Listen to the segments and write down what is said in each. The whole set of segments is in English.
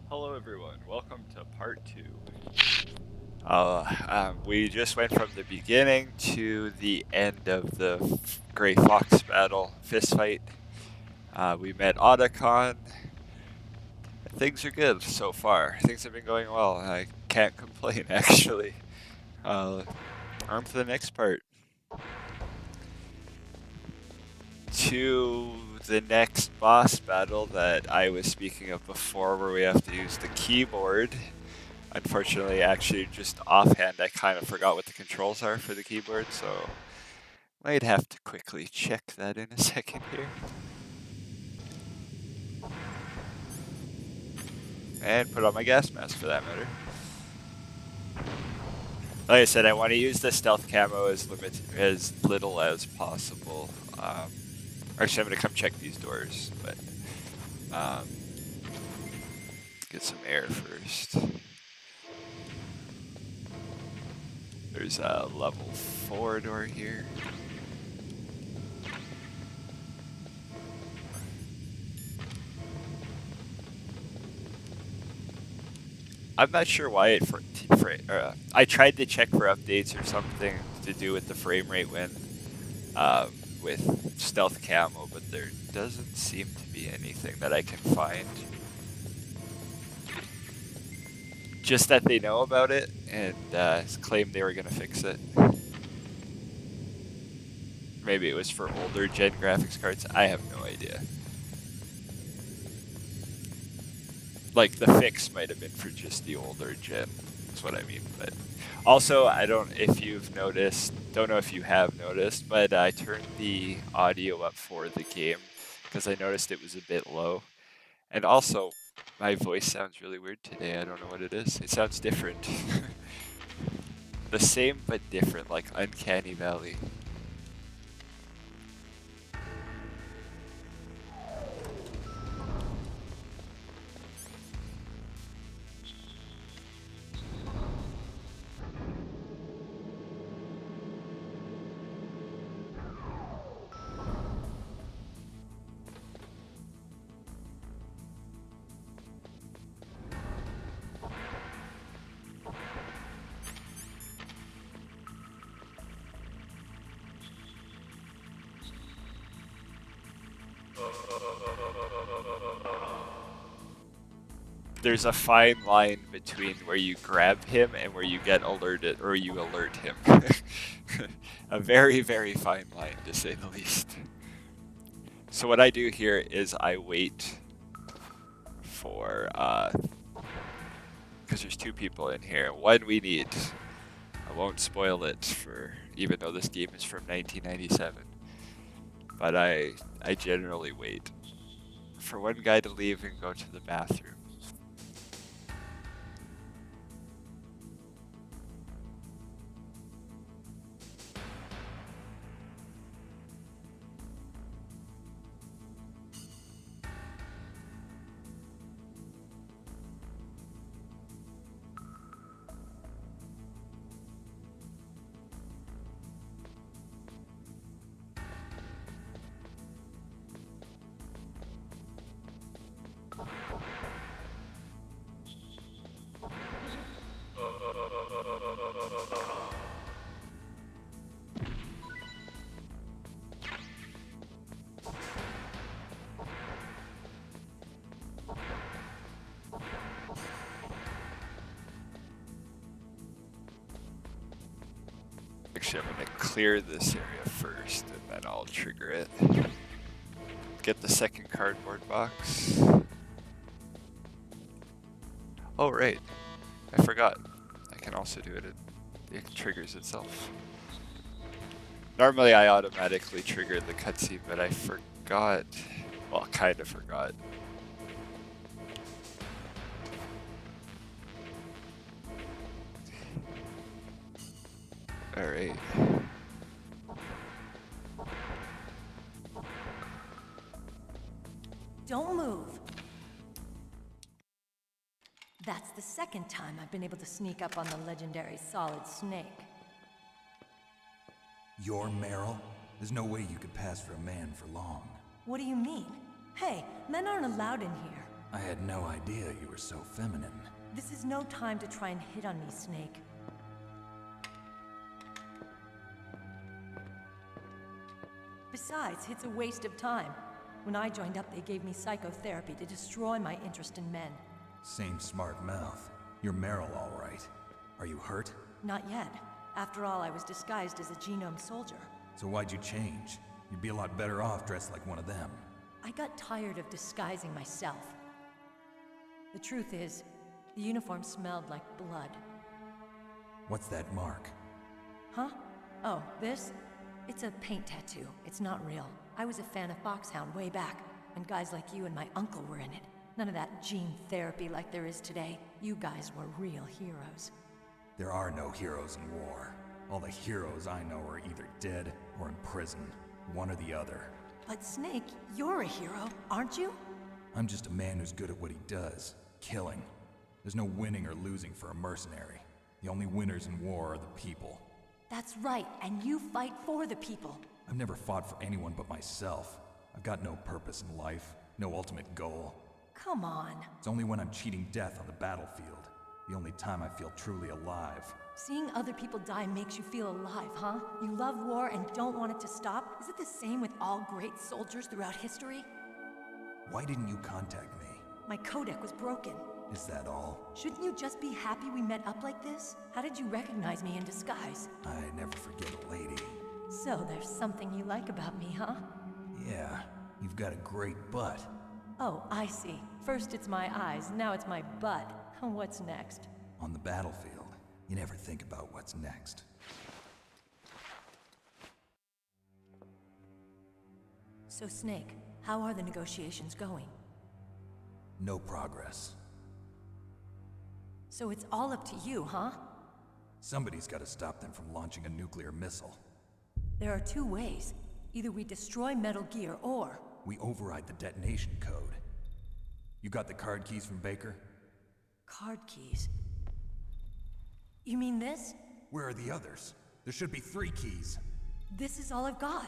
Hello everyone, welcome to part 2. We just went from the beginning to the end of the Grey Fox battle, fist fight. We met Otacon. Things are good so far. Things have been going well. I can't complain, actually. Uh, on to the next part. To the next boss battle that I was speaking of before, where we have to use the keyboard. Unfortunately, actually, just offhand, I kind of forgot what the controls are for the keyboard, so might have to quickly check that in a second here. And put on my gas mask for that matter. Like I said, I want to use the stealth camo as little as possible. Actually, I'm gonna come check these doors, but get some air first. There's a level 4 door here. I'm not sure why I tried to check for updates or something to do with the frame rate when with stealth camo, but there doesn't seem to be anything that I can find. Just that they know about it and claimed they were going to fix it. Maybe it was for older gen graphics cards. I have no idea. Like the fix might have been for just the older gen. That's what I mean. But also, I don't if you've noticed. Don't know if you have noticed, but I turned the audio up for the game because I noticed it was a bit low. And also, my voice sounds really weird today. I don't know what it is. It sounds different. The same but different, like Uncanny Valley. There's a fine line between where you grab him and where you get alerted or you alert him. A very, very fine line, to say the least. So what I do here is I wait for, because there's two people in here. One we need. I won't spoil it for, even though this game is from 1997. But I generally wait for one guy to leave and go to the bathroom. Actually, I'm going to clear this area first, and then I'll trigger it. Get the second cardboard box. Oh, right. I forgot. I can also do it. It triggers itself. Normally, I automatically trigger the cutscene, but I forgot. Well, kind of forgot. All right. Don't move. That's the second time I've been able to sneak up on the legendary Solid Snake. You're Meryl? There's no way you could pass for a man for long. What do you mean? Hey, men aren't allowed in here. I had no idea you were so feminine. This is no time to try and hit on me, Snake. Besides, it's a waste of time. When I joined up, they gave me psychotherapy to destroy my interest in men. Same smart mouth. You're Meryl, all right. Are you hurt? Not yet. After all, I was disguised as a genome soldier. So why'd you change? You'd be a lot better off dressed like one of them. I got tired of disguising myself. The truth is, the uniform smelled like blood. What's that mark? Huh? Oh, this? It's a paint tattoo. It's not real. I was a fan of Foxhound way back, and guys like you and my uncle were in it. None of that gene therapy like there is today. You guys were real heroes. There are no heroes in war. All the heroes I know are either dead or in prison. One or the other. But Snake, you're a hero, aren't you? I'm just a man who's good at what he does. Killing. There's no winning or losing for a mercenary. The only winners in war are the people. That's right, and you fight for the people. I've never fought for anyone but myself. I've got no purpose in life, no ultimate goal. Come on. It's only when I'm cheating death on the battlefield. The only time I feel truly alive. Seeing other people die makes you feel alive, huh? You love war and don't want it to stop? Is it the same with all great soldiers throughout history? Why didn't you contact me? My codec was broken. Is that all? Shouldn't you just be happy we met up like this? How did you recognize me in disguise? I never forget a lady. So there's something you like about me, huh? Yeah, you've got a great butt. Oh, I see. First it's my eyes, now it's my butt. What's next? On the battlefield, you never think about what's next. So Snake, how are the negotiations going? No progress. So it's all up to you, huh? Somebody's got to stop them from launching a nuclear missile. There are two ways. Either we destroy Metal Gear, or... We override the detonation code. You got the card keys from Baker? Card keys? You mean this? Where are the others? There should be 3 keys. This is all I've got.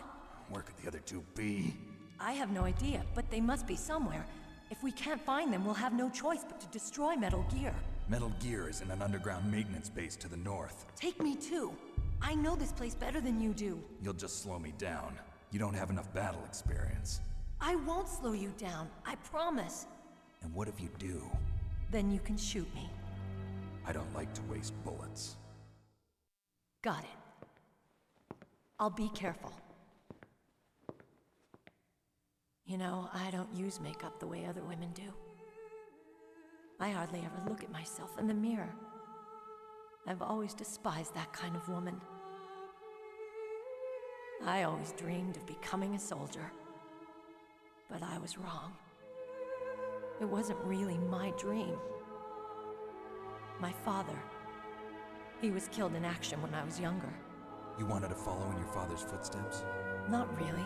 Where could the other 2 be? I have no idea, but they must be somewhere. If we can't find them, we'll have no choice but to destroy Metal Gear. Metal Gear is in an underground maintenance base to the north. Take me too. I know this place better than you do. You'll just slow me down. You don't have enough battle experience. I won't slow you down, I promise. And what if you do? Then you can shoot me. I don't like to waste bullets. Got it. I'll be careful. You know, I don't use makeup the way other women do. I hardly ever look at myself in the mirror. I've always despised that kind of woman. I always dreamed of becoming a soldier. But I was wrong. It wasn't really my dream. My father, he was killed in action when I was younger. You wanted to follow in your father's footsteps? Not really.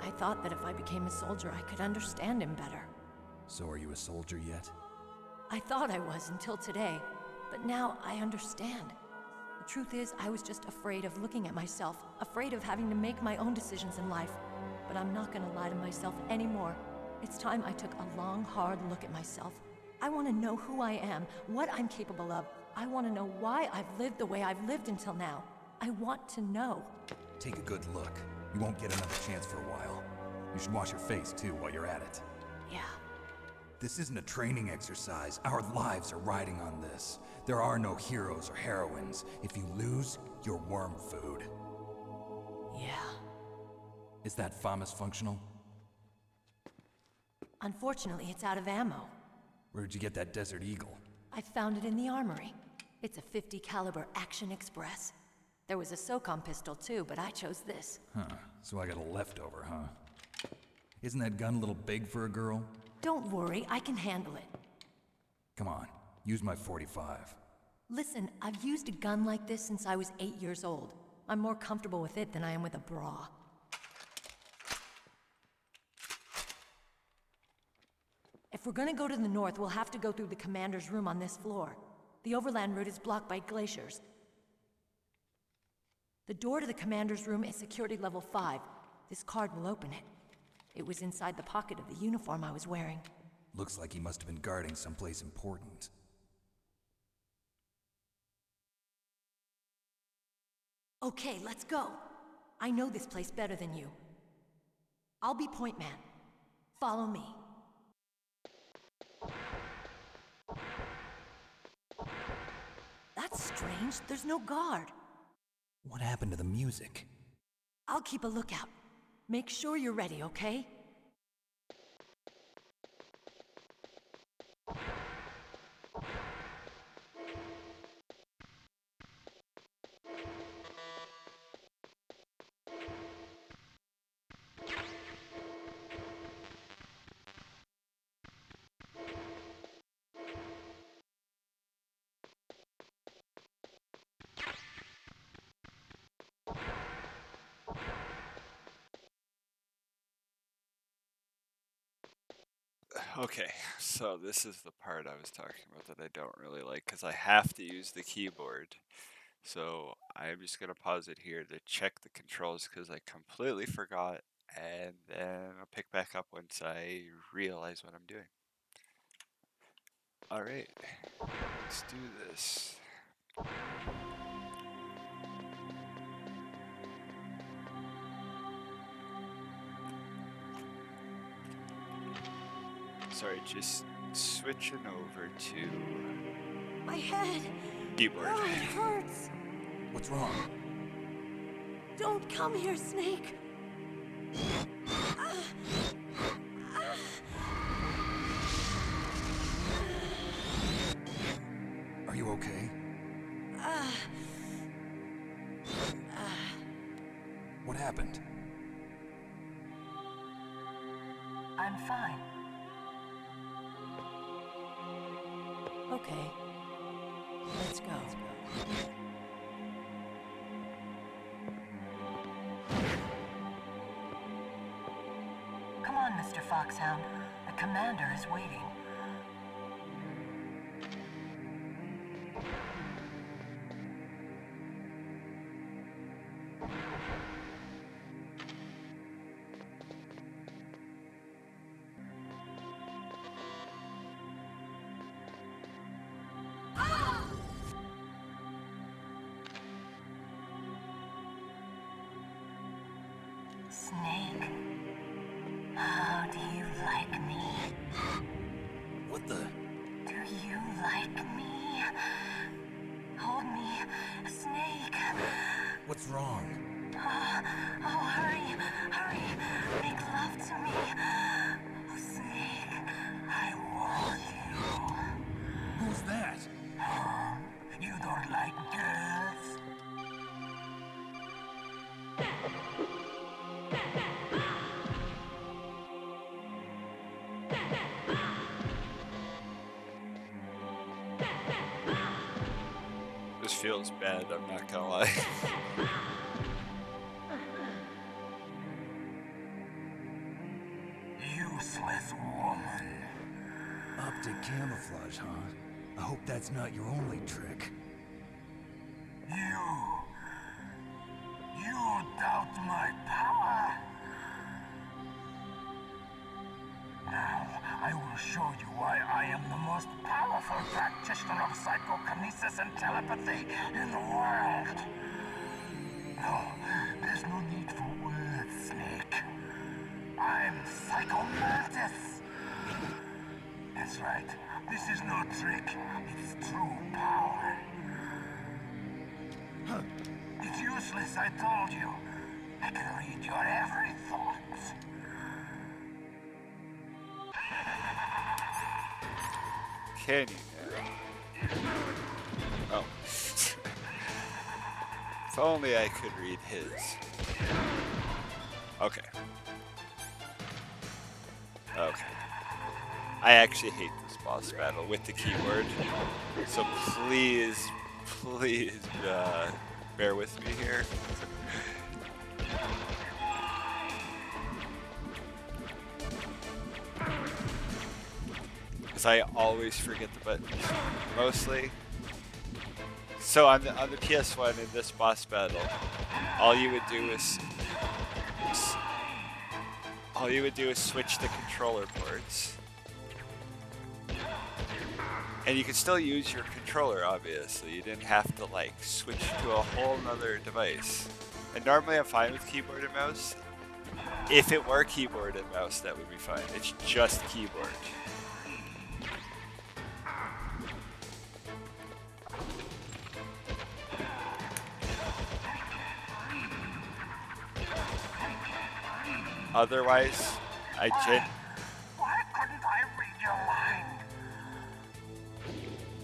I thought that if I became a soldier, I could understand him better. So are you a soldier yet? I thought I was until today, but now I understand. The truth is, I was just afraid of looking at myself, afraid of having to make my own decisions in life. But I'm not gonna lie to myself anymore. It's time I took a long, hard look at myself. I want to know who I am, what I'm capable of. I want to know why I've lived the way I've lived until now. I want to know. Take a good look. You won't get another chance for a while. You should wash your face, too, while you're at it. Yeah. This isn't a training exercise. Our lives are riding on this. There are no heroes or heroines. If you lose, you're worm food. Yeah. Is that FAMAS functional? Unfortunately, it's out of ammo. Where'd you get that Desert Eagle? I found it in the armory. It's a .50 caliber Action Express. There was a SOCOM pistol too, but I chose this. Huh, so I got a leftover, huh? Isn't that gun a little big for a girl? Don't worry, I can handle it. Come on, use my .45. Listen, I've used a gun like this since I was 8 years old. I'm more comfortable with it than I am with a bra. If we're gonna go to the north, we'll have to go through the commander's room on this floor. The overland route is blocked by glaciers. The door to the commander's room is security level 5. This card will open it. It was inside the pocket of the uniform I was wearing. Looks like he must have been guarding someplace important. Okay, let's go. I know this place better than you. I'll be point man. Follow me. That's strange. There's no guard. What happened to the music? I'll keep a lookout. Make sure you're ready, okay? Okay, so this is the part I was talking about that I don't really like because I have to use the keyboard. So I'm just gonna pause it here to check the controls because I completely forgot, and then I'll pick back up once I realize what I'm doing. All right, let's do this. Sorry, just switching over to My head! keyboard. Oh, it hurts! What's wrong? Don't come here, Snake! Are you okay? What happened? I'm fine. Okay. Let's go. Come on, Mr. Foxhound. The commander is waiting. Snake, how do you like me? What the? Do you like me? Hold me, Snake. What's wrong? Oh, hurry, hurry. Make love to me. Oh, Snake, I want you. Who's that? You don't like girls? This feels bad, I'm not gonna lie. Useless woman. Optic camouflage, huh? I hope that's not your only trick. You doubt my power? Now, I will show you why I am the most powerful practitioner of psychokinesis and telepathy in the world. No, there's no need for words, Snake. I'm Psychomantis. That's right. This is no trick. It's true power. It's useless, I told you. I can read your every thought. Can you now? Oh. If only I could read his. Okay. Okay. I actually hate this boss battle with the keyboard. So please, please, bear with me here. Because I always forget the buttons, mostly. So on the PS1 in this boss battle, all you would do is switch the controller ports, And you can still use your controller, obviously. You didn't have to like switch to a whole nother device. And normally I'm fine with keyboard and mouse. If it were keyboard and mouse, that would be fine. It's just keyboard. Otherwise, Why couldn't I read your mind?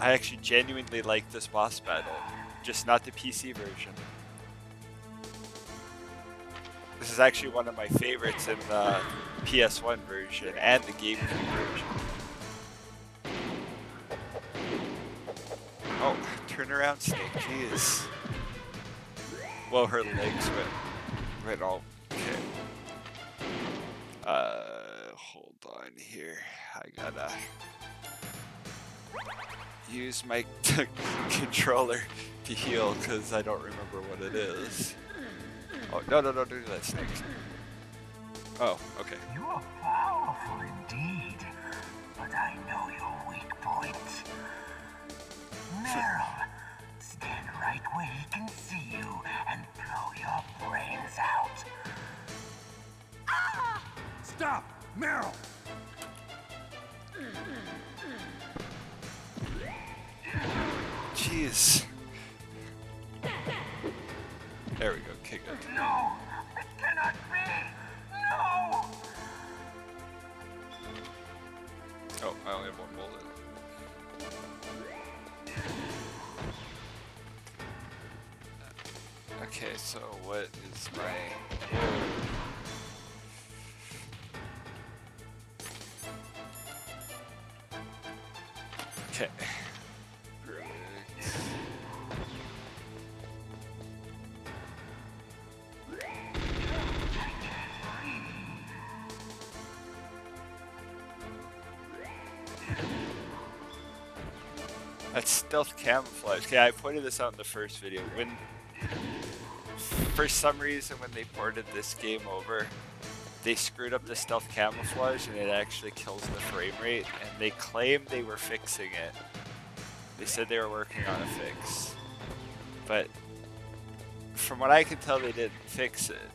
I actually genuinely like this boss battle, just not the PC version. This is actually one of my favorites in the PS1 version and the GameCube version. Oh, turn around, Snake, jeez. Well, her legs went all... Okay. Hold on here. I gotta use my controller to heal because I don't remember what it is. Oh, no, don't do that, Snake. Oh, okay. You are powerful indeed, but I know your weak point. Meryl, stand right where he can see you and blow your brains out. Ah! Stop! Meryl! Jeez. There we go, kick it. No! It cannot be! No! Oh, I only have one bullet. Okay, so what is my... Okay. That's stealth camouflage. Okay, I pointed this out in the first video. For some reason, when they ported this game over, they screwed up the stealth camouflage and it actually kills the frame rate, and they claimed they were fixing it. They said they were working on a fix. But from what I can tell, they didn't fix it.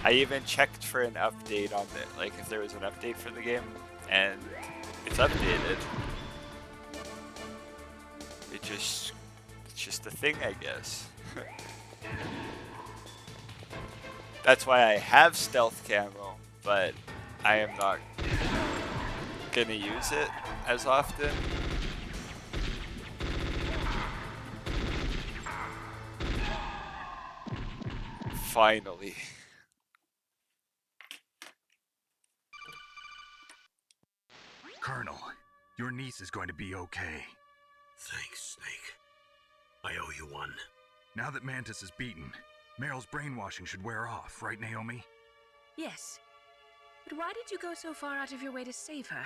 I even checked for an update on it, like if there was an update for the game, and it's updated. It's just a thing, I guess. That's why I have stealth camo, but I am not gonna use it as often. Finally. Colonel, your niece is going to be okay. Thanks, Snake. I owe you one. Now that Mantis is beaten, Meryl's brainwashing should wear off, right, Naomi? Yes. But why did you go so far out of your way to save her?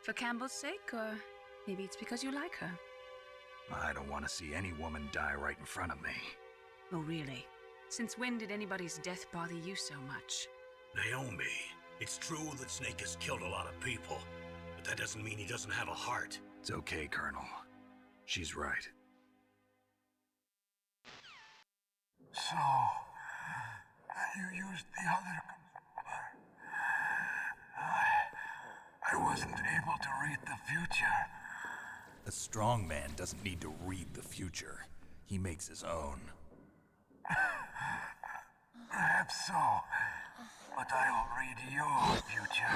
For Campbell's sake, or maybe it's because you like her? I don't want to see any woman die right in front of me. Oh, really? Since when did anybody's death bother you so much? Naomi, it's true that Snake has killed a lot of people, but that doesn't mean he doesn't have a heart. It's okay, Colonel. She's right. So, you used the other... I wasn't able to read the future. A strong man doesn't need to read the future. He makes his own. Perhaps so, but I'll read your future.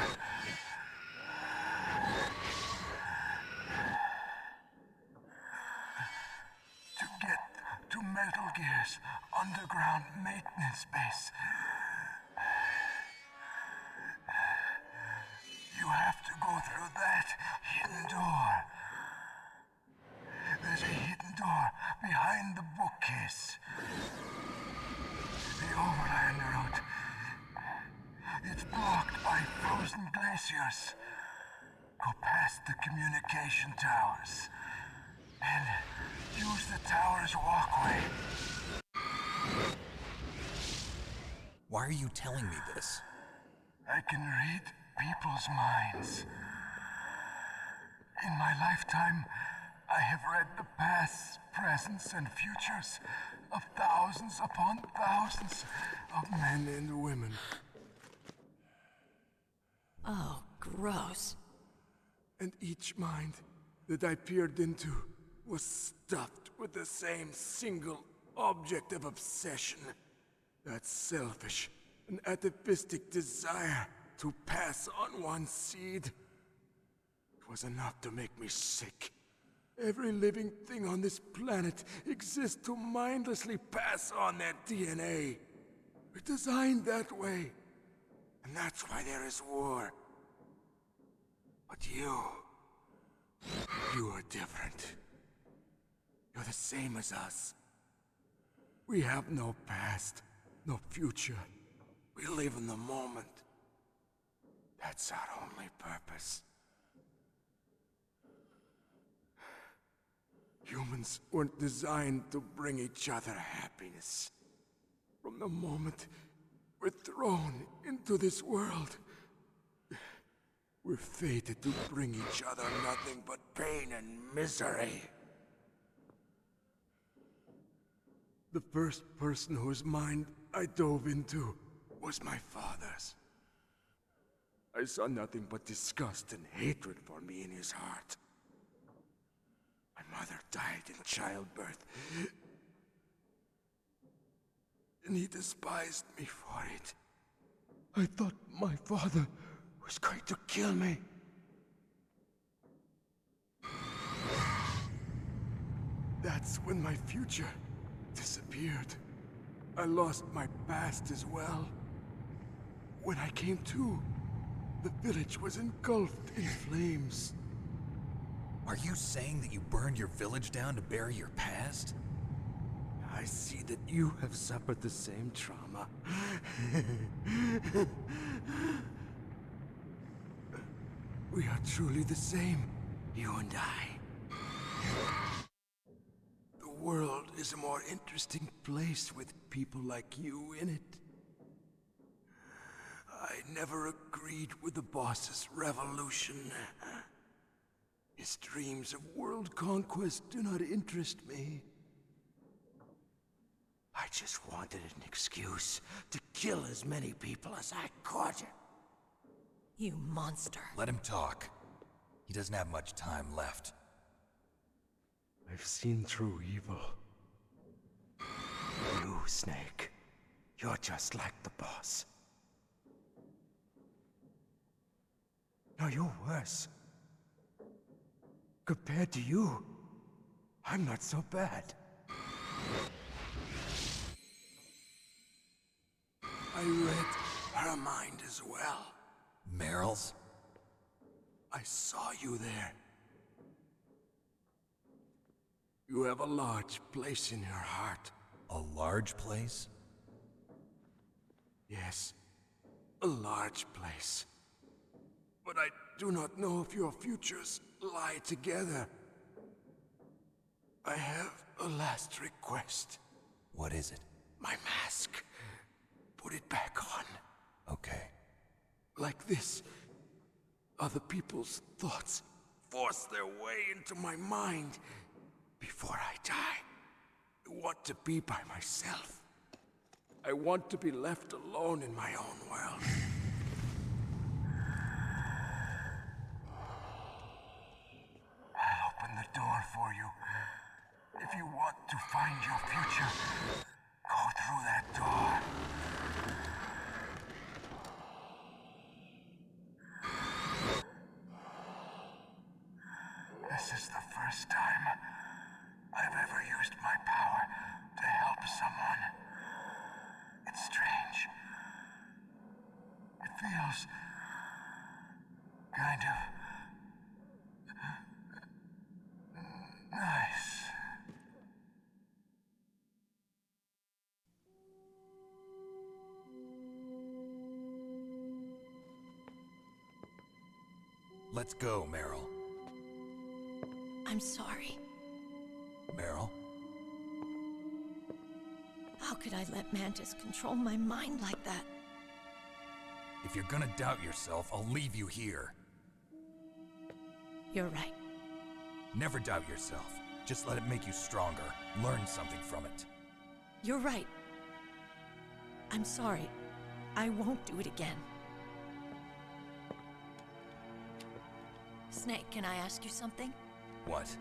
To get to Metal Gear's underground maintenance base, you have to go through that hidden door. There's a hidden door behind the bookcase. The overland route. It's blocked by frozen glaciers. Go past the communication towers and use the tower's walkway. Why are you telling me this? I can read people's minds. In my lifetime, I have read the pasts, presents, and futures of thousands upon thousands of men and women. Oh, gross. And each mind that I peered into was stuffed with the same single object of obsession. That selfish and atavistic desire to pass on one's seed. It was enough to make me sick. Every living thing on this planet exists to mindlessly pass on their DNA. We're designed that way. And that's why there is war. But you are different. You're the same as us. We have no past, no future. We live in the moment. That's our only purpose. Humans weren't designed to bring each other happiness. From the moment we're thrown into this world, we're fated to bring each other nothing but pain and misery. The first person whose mind I dove into was my father's. I saw nothing but disgust and hatred for me in his heart. My mother died in childbirth, and he despised me for it. I thought my father was going to kill me. That's when my future disappeared. I lost my past as well. When I came to, the village was engulfed in flames. Are you saying that you burned your village down to bury your past? I see that you have suffered the same trauma. We are truly the same, you and I. The world is a more interesting place with people like you in it. I never agreed with the boss's revolution. His dreams of world conquest do not interest me. I just wanted an excuse to kill as many people as I could. You monster. Let him talk. He doesn't have much time left. I've seen through evil. You, Snake, you're just like the boss. No, you're worse. Compared to you, I'm not so bad. I read her mind as well. Meryl's? I saw you there. You have a large place in your heart. A large place? Yes, a large place. But I do not know if your futures lie together. I have a last request. What is it? My mask. Put it back on. Okay. Like this, other people's thoughts force their way into my mind. Before I die, I want to be by myself. I want to be left alone in my own world. I'll open the door for you. If you want to find your future, go through that door. This is the first time I've ever used my power to help someone. It's strange. It feels kind of nice. Let's go, Meryl. I'm sorry. Meryl? How could I let Mantis control my mind like that? If you're gonna doubt yourself, I'll leave you here. You're right. Never doubt yourself. Just let it make you stronger. Learn something from it. You're right. I'm sorry. I won't do it again. Snake, can I ask you something? What?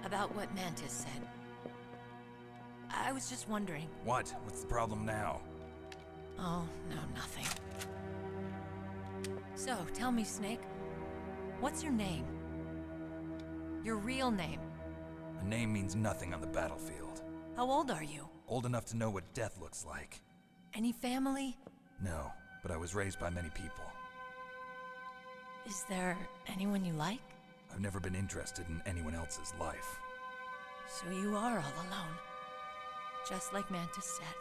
About what Mantis said. I was just wondering. What? What's the problem now? Oh, no, nothing. So, tell me, Snake, what's your name? Your real name? A name means nothing on the battlefield. How old are you? Old enough to know what death looks like. Any family? No, but I was raised by many people. Is there anyone you like? I've never been interested in anyone else's life. So you are all alone. Just like Mantis said.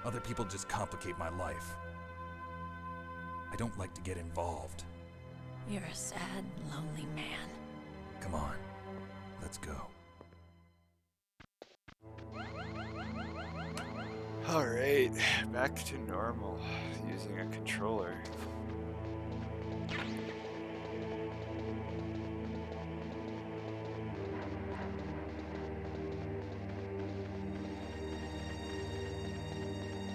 Other people just complicate my life. I don't like to get involved. You're a sad, lonely man. Come on, let's go. Alright, back to normal, using a controller.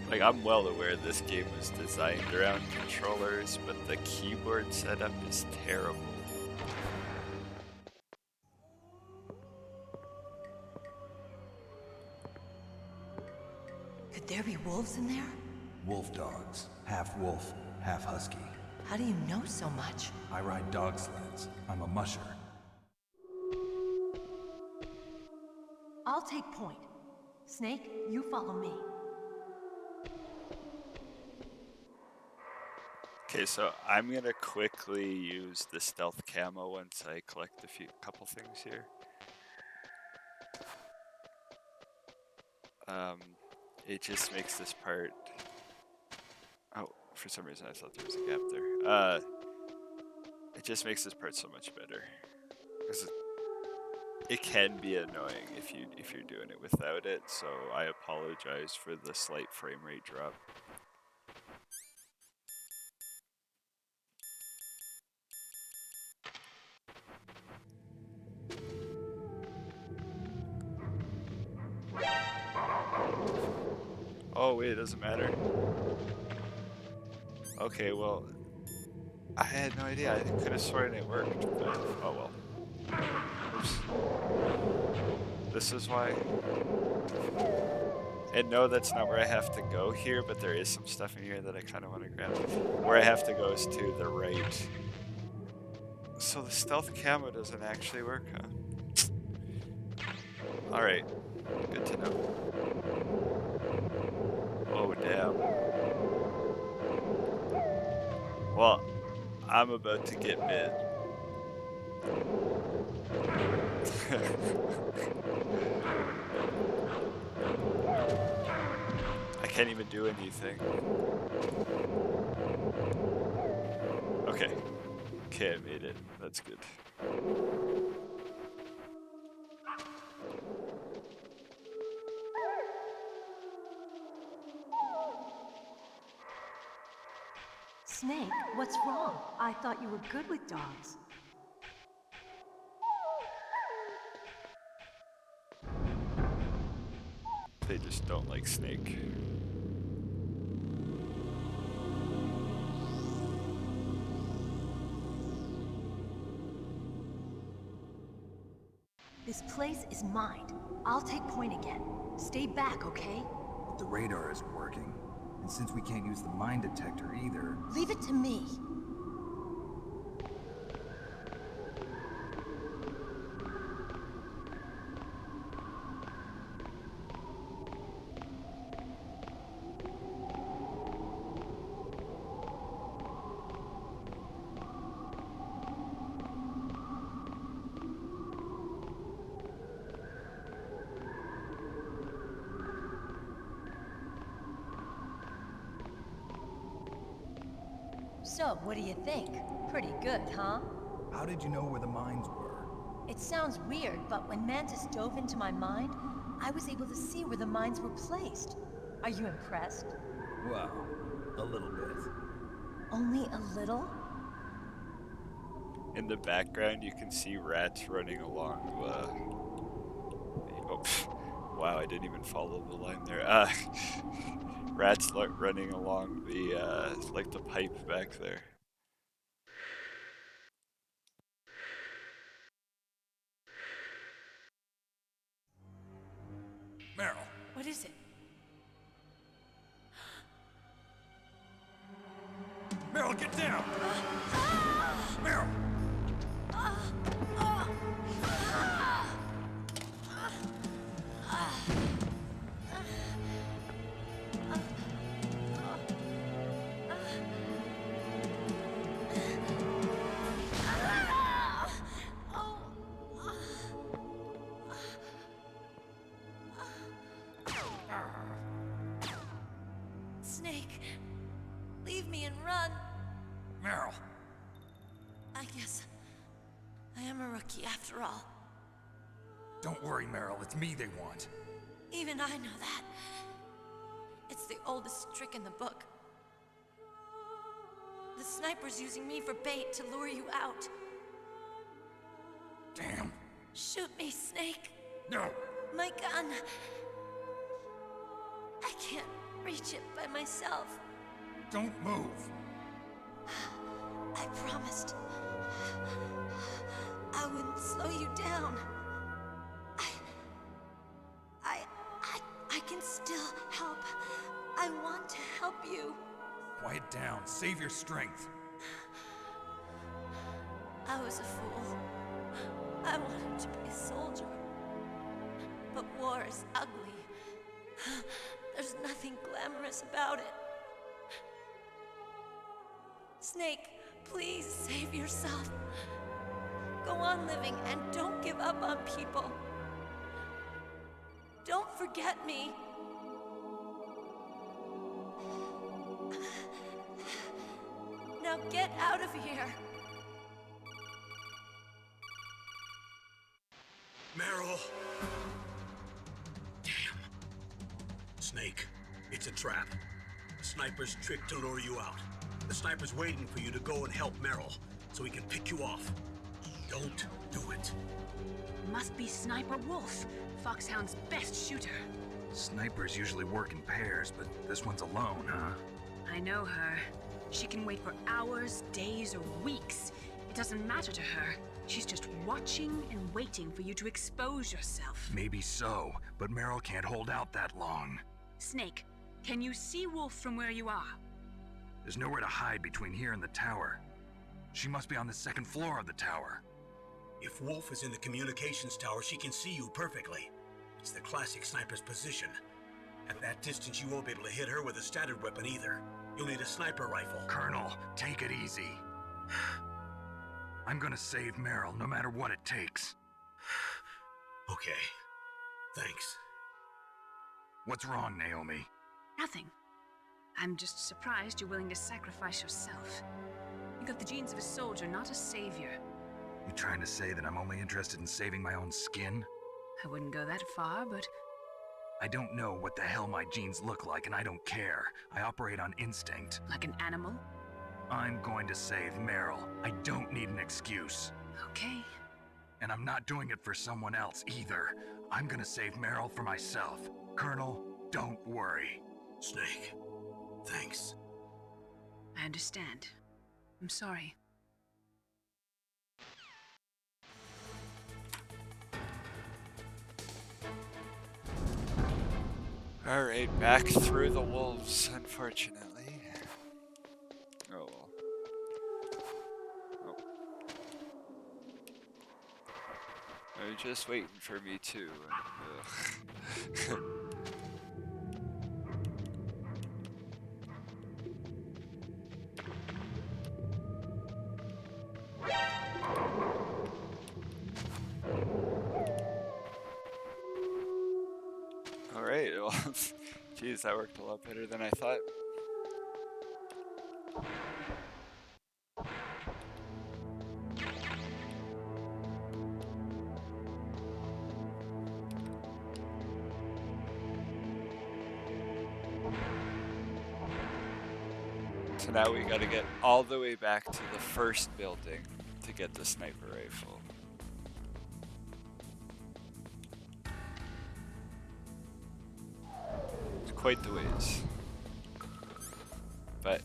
Like, I'm well aware this game was designed around controllers, but the keyboard setup is terrible. Could there be wolves in there? Wolf dogs. Half wolf, half husky. How do you know so much? I ride dog sleds. I'm a musher. I'll take point. Snake, you follow me. Okay, so I'm gonna quickly use the stealth camo once I collect a couple things here. It just makes this part. Oh, for some reason I thought there was a gap there. It just makes this part so much better, because it can be annoying if you're doing it without it. So I apologize for the slight frame rate drop. Oh wait, it doesn't matter. Okay, well, I had no idea. I could have sworn it worked, but oh well. Oops. This is why. And no, that's not where I have to go here, but there is some stuff in here that I kind of want to grab. Where I have to go is to the right. So the stealth camo doesn't actually work, huh? Alright, good to know. Oh, damn. Well, I'm about to get mid. I can't even do anything. Okay. Okay, I made it. That's good. Snake, what's wrong? I thought you were good with dogs. They just don't like Snake. This place is mine. I'll take point again. Stay back, okay? But the radar isn't working. And since we can't use the mine detector either... Leave it to me. So, what do you think? Pretty good, huh? How did you know where the mines were? It sounds weird, but when Mantis dove into my mind, I was able to see where the mines were placed. Are you impressed? Well, a little bit. Only a little? In the background, you can see rats running along oh, wow, I didn't even follow the line there. Rats running along like the pipe back there. Meryl, What is it? Meryl, get down! Meryl! Snake, leave me and run. Meryl! I guess I am a rookie after all. Don't worry, Meryl, it's me they want. Even I know that. It's the oldest trick in the book. The sniper's using me for bait to lure you out. Damn. Shoot me, Snake. No! My gun. I can't reach it by myself. Don't move! I promised I wouldn't slow you down. I can still help. I want to help you. Quiet down, save your strength. I was a fool. I wanted to be a soldier. But war is ugly. There's nothing glamorous about it. Snake, please save yourself. Go on living and don't give up on people. Don't forget me. Now get out of here. Meryl! Damn. Snake, it's a trap. The sniper's trick to lure you out. The sniper's waiting for you to go and help Meryl, so he can pick you off. Don't do it. Must be Sniper Wolf, Foxhound's best shooter. Snipers usually work in pairs, but this one's alone, huh? I know her. She can wait for hours, days, or weeks. It doesn't matter to her. She's just watching and waiting for you to expose yourself. Maybe so, but Meryl can't hold out that long. Snake, can you see Wolf from where you are? There's nowhere to hide between here and the tower. She must be on the second floor of the tower. If Wolf is in the communications tower, she can see you perfectly. It's the classic sniper's position. At that distance, you won't be able to hit her with a standard weapon either. You'll need a sniper rifle. Colonel, take it easy. I'm gonna save Meryl, no matter what it takes. Okay. Thanks. What's wrong, Naomi? Nothing. I'm just surprised you're willing to sacrifice yourself. You got the genes of a soldier, not a savior. You trying to say that I'm only interested in saving my own skin? I wouldn't go that far, but I don't know what the hell my genes look like, and I don't care. I operate on instinct. like an animal? I'm going to save Meryl. I don't need an excuse. Okay. And I'm not doing it for someone else either. I'm gonna save Meryl for myself. Colonel, don't worry. Snake, thanks. I understand. I'm sorry. Alright, back through the wolves, unfortunately. Oh well. Oh. They're just waiting for me too. Ugh. Alright, well, geez, that worked a lot better than I thought. So now we gotta get all the way back to the first building to get the sniper rifle. It's quite the ways. But,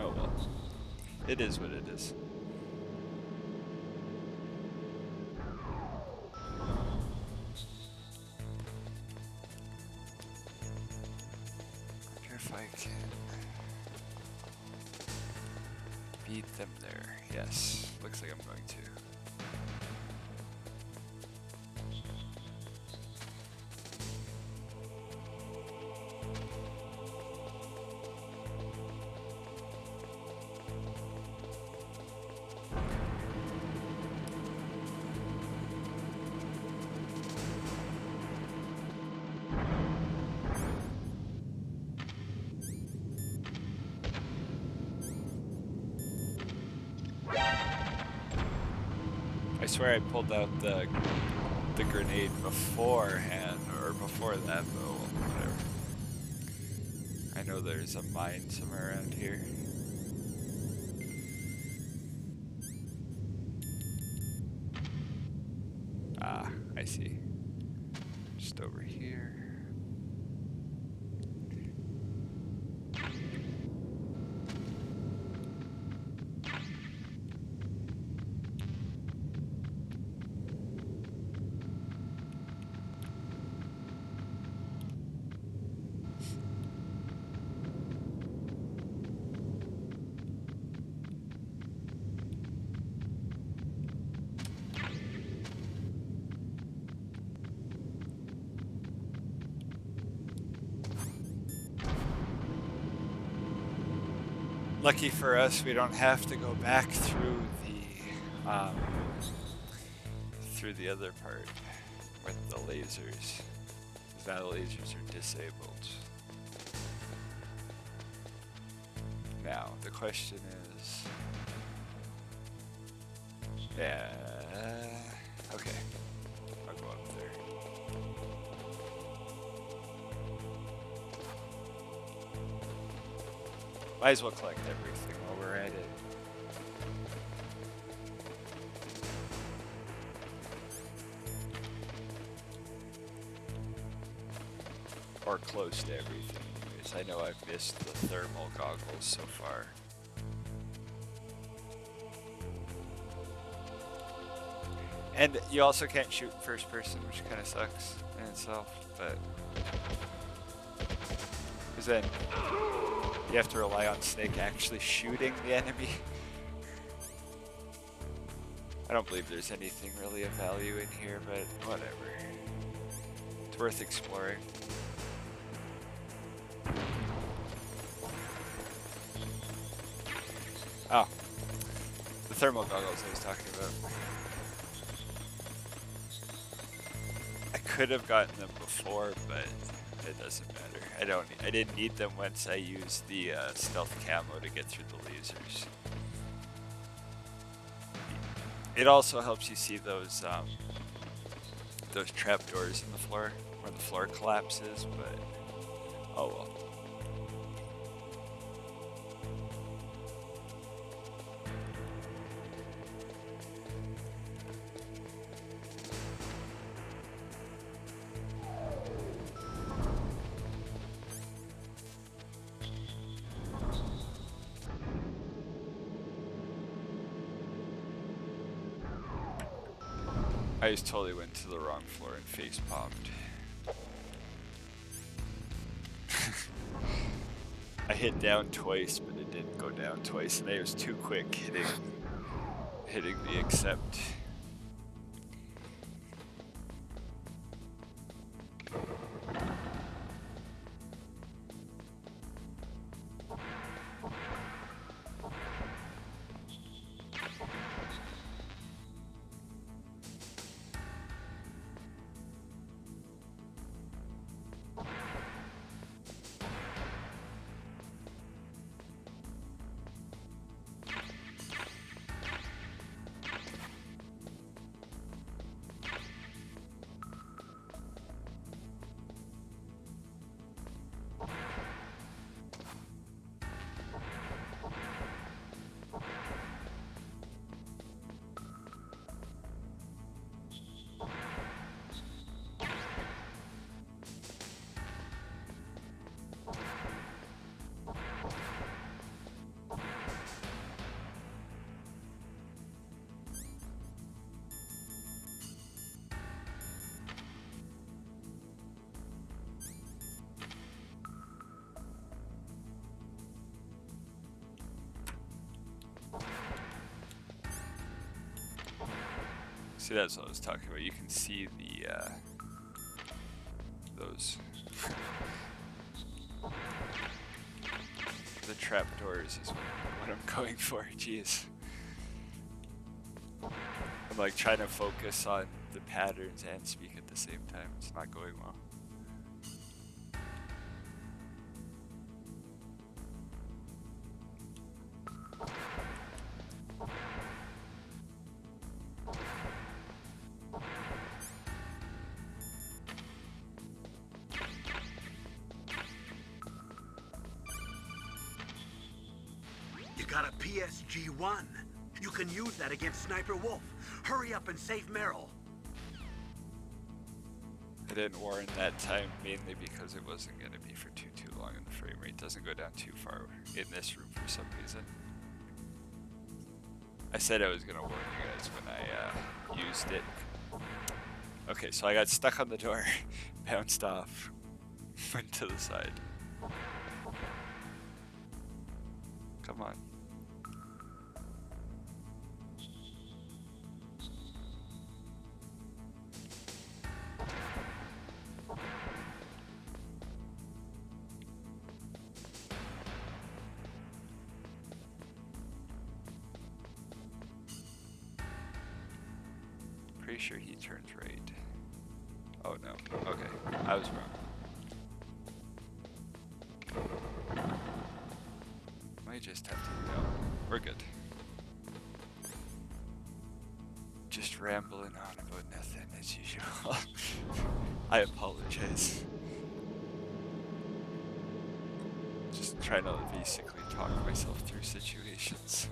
oh well. It is what it is. Wonder if I can beat them there. Yes, looks like I'm going to. I swear I pulled out the grenade beforehand, or before that, but whatever. I know there's a mine somewhere around here. Ah, I see. Just over here. Lucky for us, we don't have to go back through the other part with the lasers. Because now the lasers are disabled. Now the question is, okay, I'll go up there. Might as well collect everything while we're at it. Or close to everything anyways. I know I've missed the thermal goggles so far. And you also can't shoot in first person, which kind of sucks in itself, but... Because then you have to rely on Snake actually shooting the enemy. I don't believe there's anything really of value in here, but whatever. It's worth exploring. Oh, the thermal goggles I was talking about. I could have gotten them before, but it doesn't matter. I didn't need them once I used the stealth camo to get through the lasers. It also helps you see those trapdoors in the floor where the floor collapses, but oh well. I just totally went to the wrong floor and face palmed. I hit down twice, but it didn't go down twice, and I was too quick hitting the accept. See, that's what I was talking about. You can see the those the trapdoors is what I'm going for. Jeez, I'm like trying to focus on the patterns and speak at the same time. It's not going well. You got a PSG-1. You can use that against Sniper Wolf. Hurry up and save Meryl. I didn't warn that time mainly because it wasn't going to be for too long and the frame rate doesn't go down too far in this room for some reason. I said I was going to warn you guys when I used it. Okay, so I got stuck on the door, bounced off, went to the side. Come on. Pretty sure he turns right. Oh no. Okay, I was wrong. Might just have to. No, we're good. Just rambling on about nothing as usual. I apologize. Just trying to basically talk myself through situations.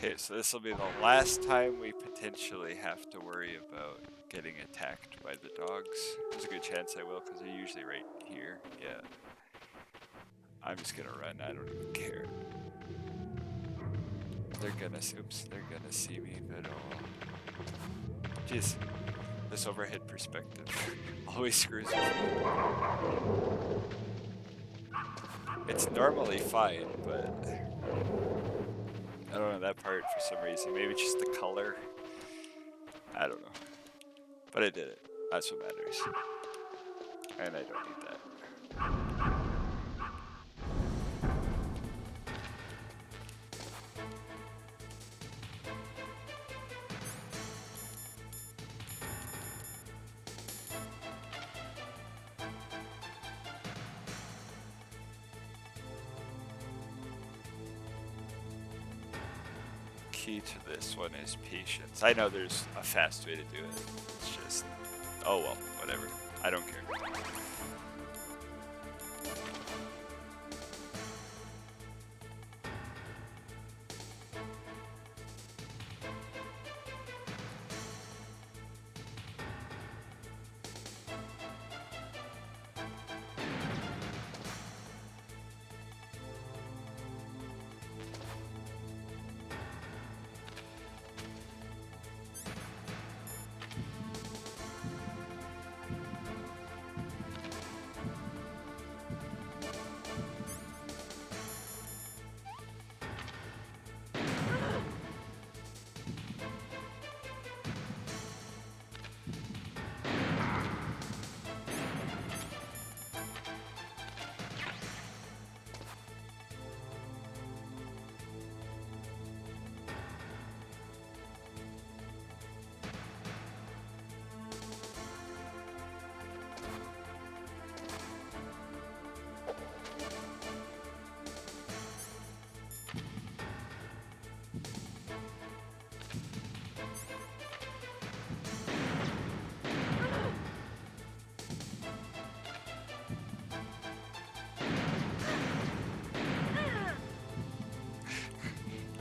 Okay, so this will be the last time we potentially have to worry about getting attacked by the dogs. There's a good chance I will, because they're usually right here. Yeah. I'm just gonna run, I don't even care. They're gonna see me, but oh. Jeez. This overhead perspective always screws with me. It's normally fine, but I don't know that part for some reason. Maybe it's just the color. I don't know. But I did it. That's what matters. And I don't need that. key to this one is patience. I know there's a fast way to do it. It's just, oh well, whatever. I don't care.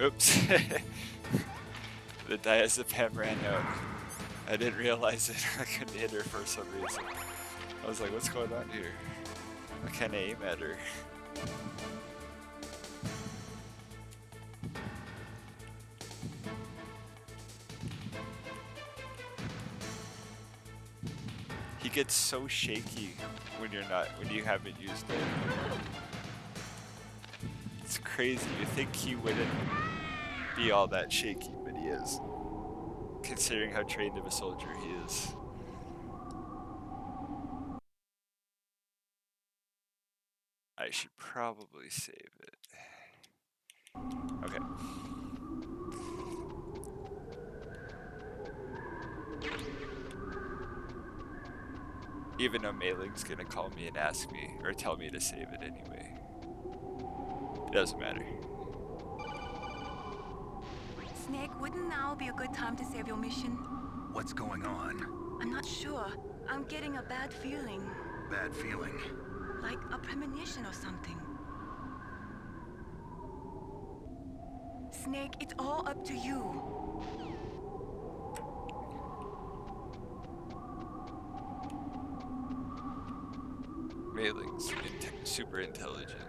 Oops. The diazepam ran out. I didn't realize it. I couldn't hit her for some reason. I was like, what's going on here? I can't aim at her. He gets so shaky when you haven't used it. It's crazy. You think he wouldn't be all that shaky, but he is. Considering how trained of a soldier he is. I should probably save it. Okay. Even though Meiling's gonna call me and ask me, or tell me to save it anyway. It doesn't matter. Snake, wouldn't now be a good time to save your mission? What's going on? I'm not sure. I'm getting a bad feeling. Bad feeling. Like a premonition or something. Snake, it's all up to you. Meiling's super intelligent.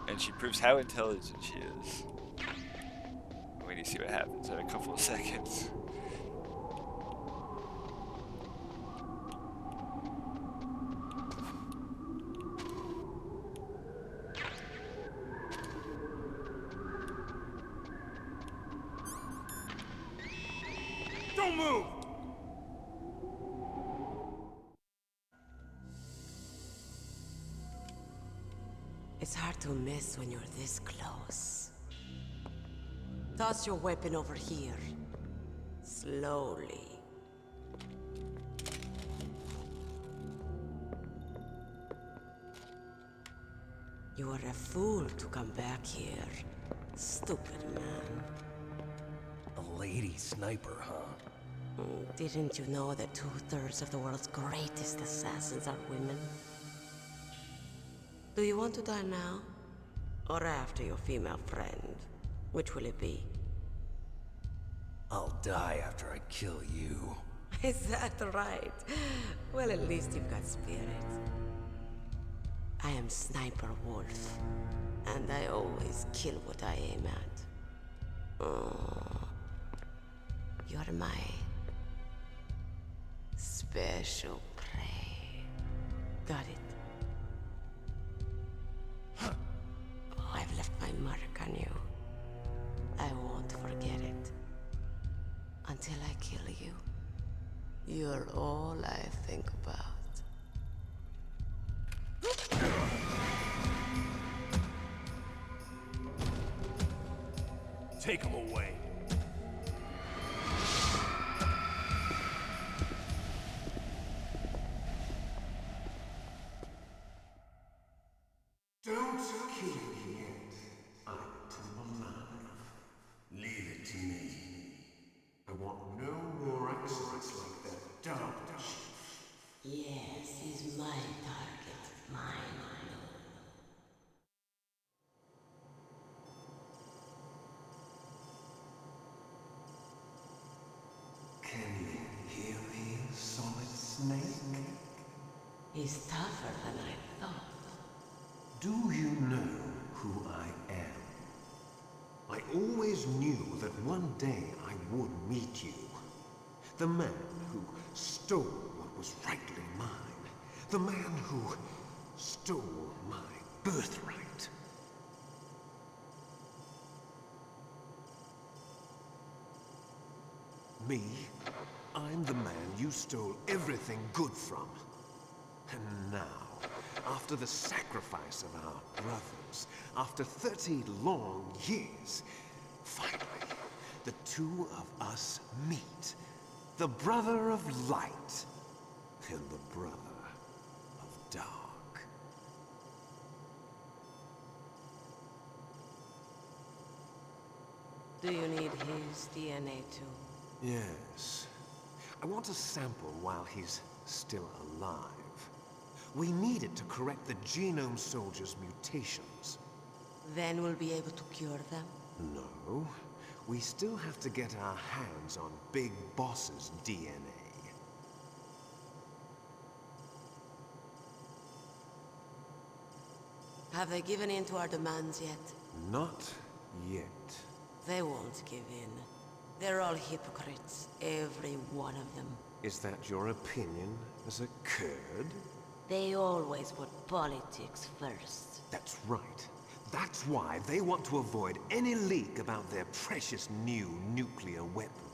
And she proves how intelligent she is when you see what happens in a couple of seconds. Don't move! It's hard to miss when you're this close. Toss your weapon over here. Slowly. You are a fool to come back here. Stupid man. A lady sniper, huh? Didn't you know that 2/3 of the world's greatest assassins are women? Do you want to die now? Or after your female friend? Which will it be? I'll die after I kill you. Is that right? Well, at least you've got spirit. I am Sniper Wolf, and I always kill what I aim at. Oh, you're my special prey. Got it. I've left my mark on you. I won't forget it. Until I kill you. You're all I think about. Take him away. Don't kill me yet. He's tougher than I thought. Do you know who I am? I always knew that one day I would meet you. The man who stole what was rightly mine. The man who stole my birthright. Me? I'm the man you stole everything good from. And now, after the sacrifice of our brothers, after 30 long years, finally, the two of us meet. The brother of light and the brother of dark. Do you need his DNA too? Yes. I want a sample while he's still alive. We need it to correct the Genome Soldier's mutations. Then we'll be able to cure them? No. We still have to get our hands on Big Boss's DNA. Have they given in to our demands yet? Not yet. They won't give in. They're all hypocrites, every one of them. Is that your opinion as a Kurd? They always put politics first. That's right. That's why they want to avoid any leak about their precious new nuclear weapon.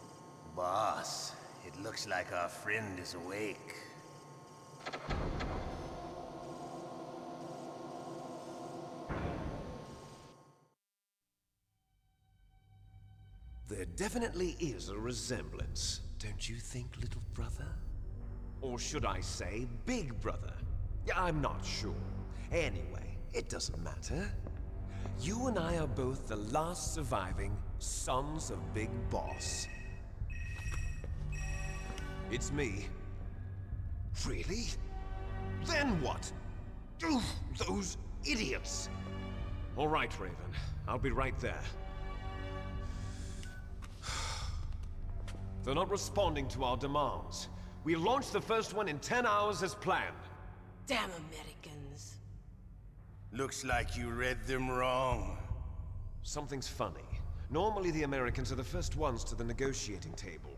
Boss, it looks like our friend is awake. There definitely is a resemblance, don't you think, little brother? Or should I say, big brother? Yeah, I'm not sure. Anyway, it doesn't matter. You and I are both the last surviving sons of Big Boss. It's me. Really? Then what? Oof, those idiots! All right, Raven. I'll be right there. They're not responding to our demands. We launched the first one in 10 hours as planned. Damn Americans. Looks like you read them wrong. Something's funny. Normally the Americans are the first ones to the negotiating table.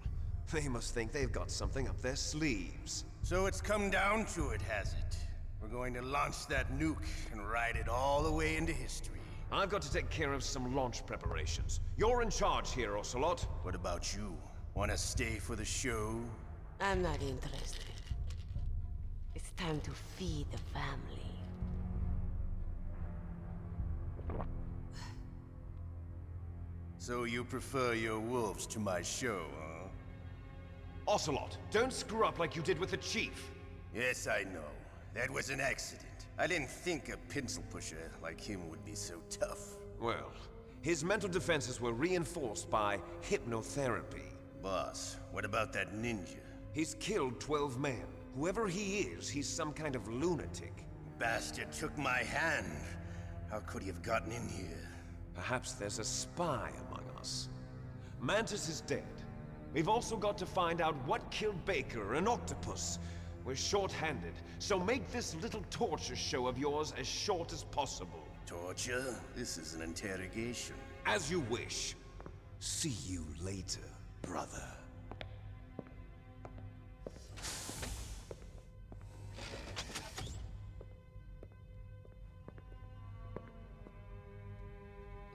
They must think they've got something up their sleeves. So it's come down to it, has it? We're going to launch that nuke and ride it all the way into history. I've got to take care of some launch preparations. You're in charge here, Ocelot. What about you? Want to stay for the show? I'm not interested. It's time to feed the family. So you prefer your wolves to my show, huh? Ocelot, don't screw up like you did with the Chief. Yes, I know. That was an accident. I didn't think a pencil pusher like him would be so tough. Well, his mental defenses were reinforced by hypnotherapy. Boss, what about that ninja? He's killed 12 men. Whoever he is, he's some kind of lunatic. Bastard took my hand. How could he have gotten in here? Perhaps there's a spy among us. Mantis is dead. We've also got to find out what killed Baker and Octopus. We're short-handed, so make this little torture show of yours as short as possible. Torture? This is an interrogation. As you wish. See you later, brother.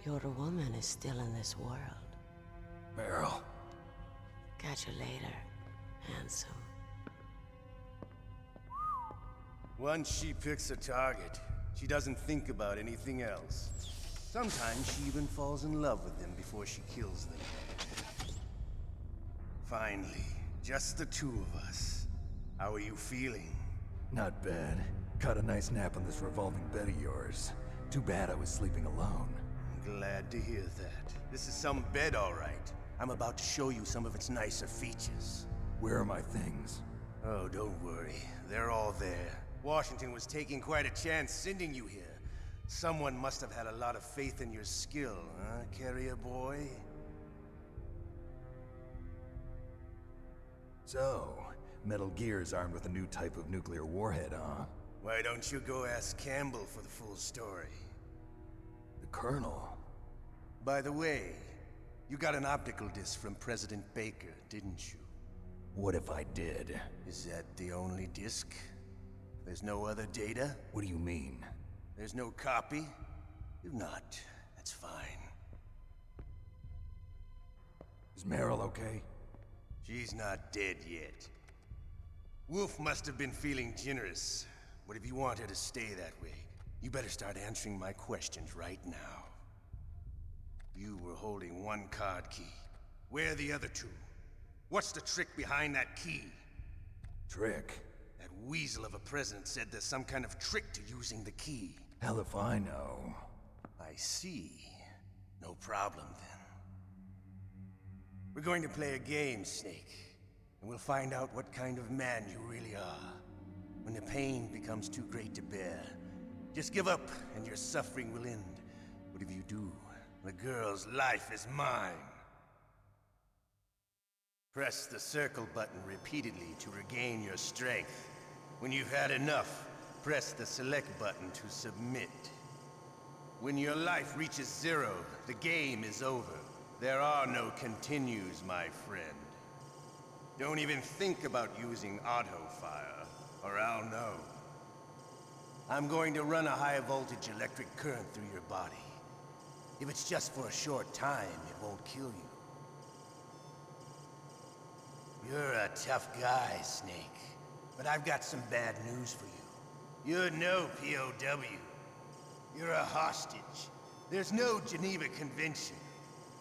Your woman is still in this world. Meryl. Catch you later, handsome. Once she picks a target, she doesn't think about anything else. Sometimes she even falls in love with them before she kills them. Finally, just the two of us. How are you feeling? Not bad. Caught a nice nap on this revolving bed of yours. Too bad I was sleeping alone. I'm glad to hear that. This is some bed, all right. I'm about to show you some of its nicer features. Where are my things? Oh, don't worry. They're all there. Washington was taking quite a chance sending you here. Someone must have had a lot of faith in your skill, huh, carrier boy? So, Metal Gear's armed with a new type of nuclear warhead, huh? Why don't you go ask Campbell for the full story? The Colonel? By the way, you got an optical disc from President Baker, didn't you? What if I did? Is that the only disc? There's no other data? What do you mean? There's no copy? If not, that's fine. Is Meryl okay? She's not dead yet. Wolf must have been feeling generous. But if you want her to stay that way, you better start answering my questions right now. You were holding one card key. Where are the other two? What's the trick behind that key? Trick? That weasel of a president said there's some kind of trick to using the key. Hell if I know. I see. No problem then. We're going to play a game, Snake. And we'll find out what kind of man you really are. When the pain becomes too great to bear, just give up and your suffering will end. But if you do, the girl's life is mine. Press the circle button repeatedly to regain your strength. When you've had enough, press the select button to submit. When your life reaches 0, the game is over. There are no continues, my friend. Don't even think about using auto fire, or I'll know. I'm going to run a high-voltage electric current through your body. If it's just for a short time, it won't kill you. You're a tough guy, Snake. But I've got some bad news for you. You're no POW. You're a hostage. There's no Geneva Convention.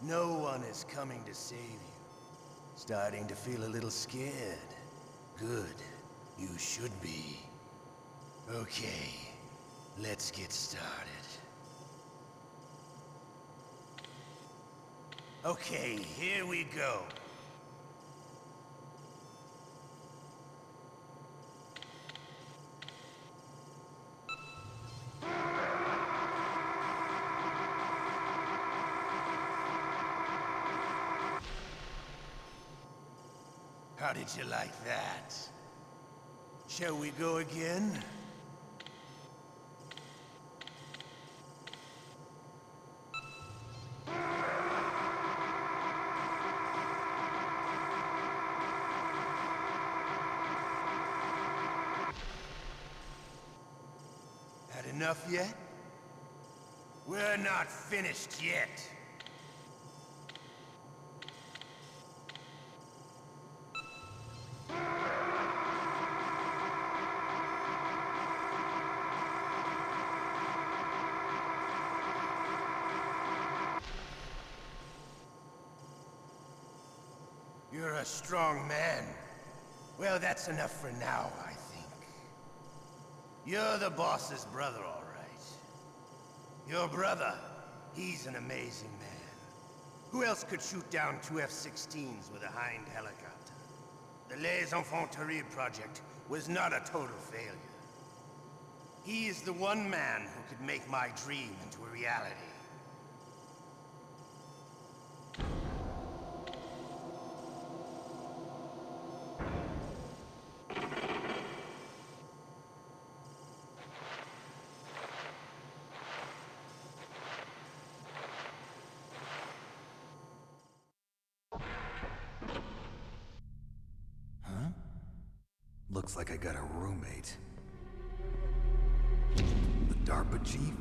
No one is coming to save you. Starting to feel a little scared. Good. You should be. Okay, let's get started. Okay, here we go. How did you like that? Shall we go again? Had enough yet? We're not finished yet. You're a strong man. Well, that's enough for now, I think. You're the boss's brother, all right. Your brother, he's an amazing man. Who else could shoot down 2 F-16s with a Hind helicopter? The Les Infanteries project was not a total failure. He is the one man who could make my dream into a reality. Looks like I got a roommate. The DARPA chief?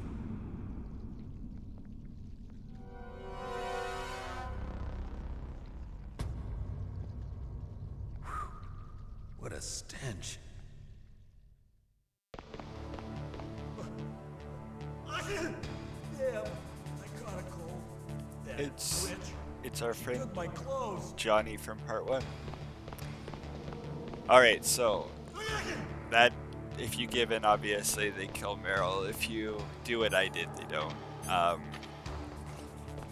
Whew. What a stench. It's our friend Johnny from part 1. Alright, so that if you give in, obviously they kill Meryl. If you do what I did, they don't.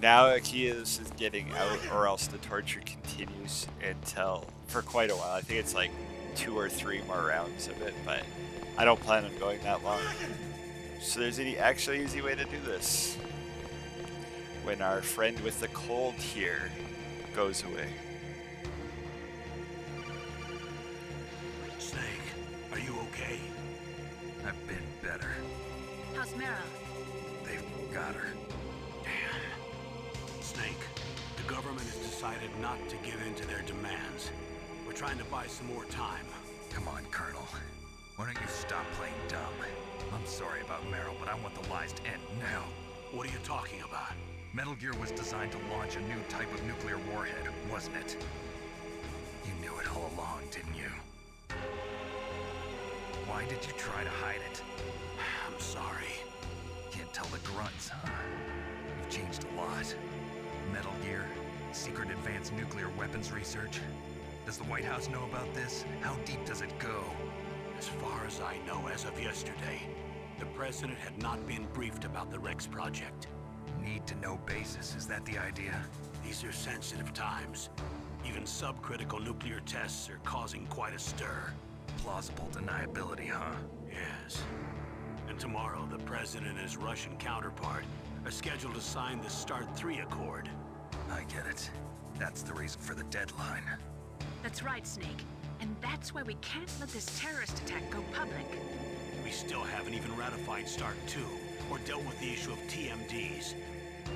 Now Akias is getting out, or else the torture continues until for quite a while. I think it's like 2 or 3 more rounds of it, but I don't plan on going that long. So there's an actually easy way to do this. When our friend with the cold here goes away. okay? I've been better. How's Meryl? They've got her. Damn. Snake, the government has decided not to give in to their demands. We're trying to buy some more time. Come on, Colonel. Why don't you stop playing dumb? I'm sorry about Meryl, but I want the lies to end now. What are you talking about? Metal Gear was designed to launch a new type of nuclear warhead, wasn't it? You knew it all along, didn't you? Why did you try to hide it? I'm sorry. Can't tell the grunts, huh? You've changed a lot. Metal Gear, secret advanced nuclear weapons research. Does the White House know about this? How deep does it go? As far as I know, as of yesterday, the president had not been briefed about the Rex project. Need-to-know basis, is that the idea? These are sensitive times. Even subcritical nuclear tests are causing quite a stir. Plausible deniability, huh? Yes. And tomorrow, the president and his Russian counterpart are scheduled to sign the START 3 Accord. I get it. That's the reason for the deadline. That's right, Snake. And that's why we can't let this terrorist attack go public. We still haven't even ratified START 2 or dealt with the issue of TMDs.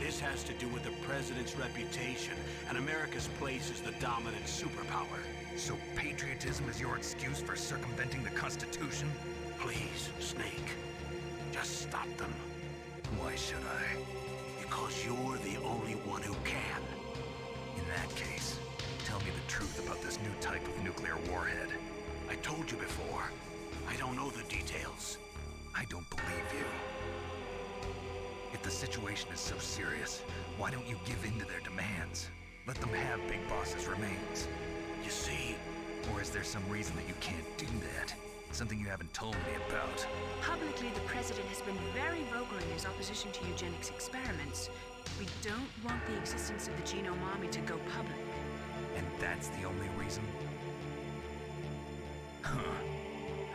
This has to do with the president's reputation and America's place as the dominant superpower. So patriotism is your excuse for circumventing the Constitution? Please, Snake, just stop them. Why should I? Because you're the only one who can. In that case, tell me the truth about this new type of nuclear warhead. I told you before, I don't know the details. I don't believe you. If the situation is so serious, why don't you give in to their demands? Let them have Big Boss's remains. You see? Or is there some reason that you can't do that? Something you haven't told me about? Publicly, the president has been very vocal in his opposition to eugenics experiments. We don't want the existence of the genome army to go public. And that's the only reason? Huh.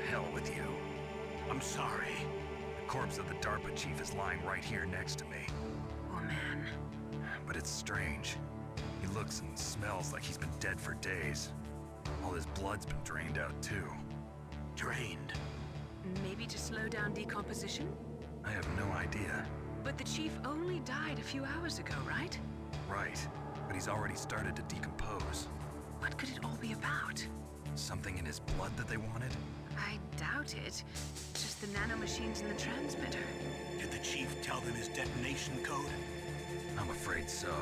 Hell with you. I'm sorry. The corpse of the DARPA chief is lying right here next to me. Oh, man. But it's strange. He looks and smells like he's been dead for days. All his blood's been drained out, too. Drained? Maybe to slow down decomposition? I have no idea. But the chief only died a few hours ago, right? Right. But he's already started to decompose. What could it all be about? Something in his blood that they wanted? I doubt it. Just the nanomachines in the transmitter. Did the chief tell them his detonation code? I'm afraid so.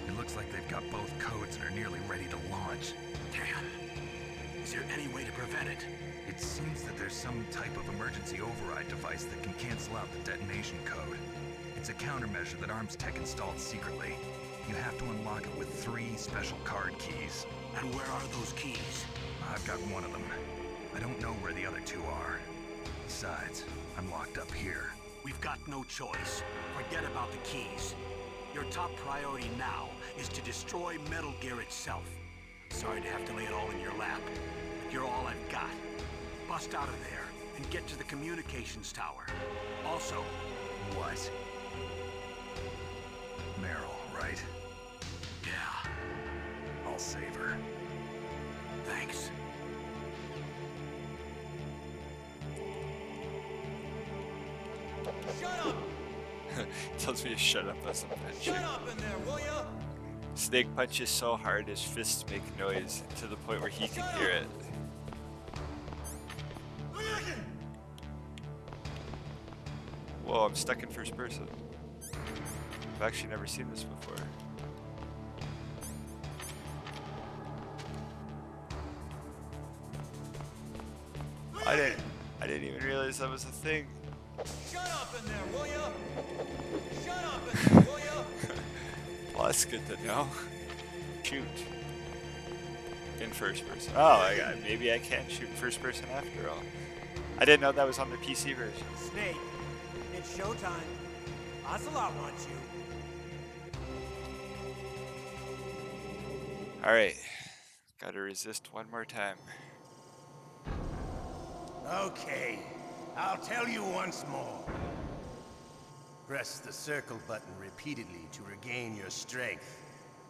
It looks like they've got both codes and are nearly ready to launch. Damn. Is there any way to prevent it? It seems that there's some type of emergency override device that can cancel out the detonation code. It's a countermeasure that Arms Tech installed secretly. You have to unlock it with 3 special card keys. And where are those keys? I've got one of them. I don't know where the other 2 are. Besides, I'm locked up here. We've got no choice. Forget about the keys. Your top priority now is to destroy Metal Gear itself. Sorry to have to lay it all in your lap, but you're all I've got. Bust out of there and get to the communications tower. Also, What? Meryl, right? yeah, I'll save her. thanks. Shut up! Tells me to shut up as I'm punching. Shut up in there, will ya? Snake punches so hard his fists make noise to the point where he can hear it. Whoa, I'm stuck in first person. I've actually never seen this before. I didn't even realize that was a thing. Shut up in there, will ya? Shut up in there, will ya? Well, that's good to know. Shoot. In first person. Oh, maybe I can shoot in first person after all. I didn't know that was on the PC version. Snake, it's showtime. Ocelot wants you. Alright. Gotta resist one more time. Okay, I'll tell you once more. Press the circle button repeatedly to regain your strength.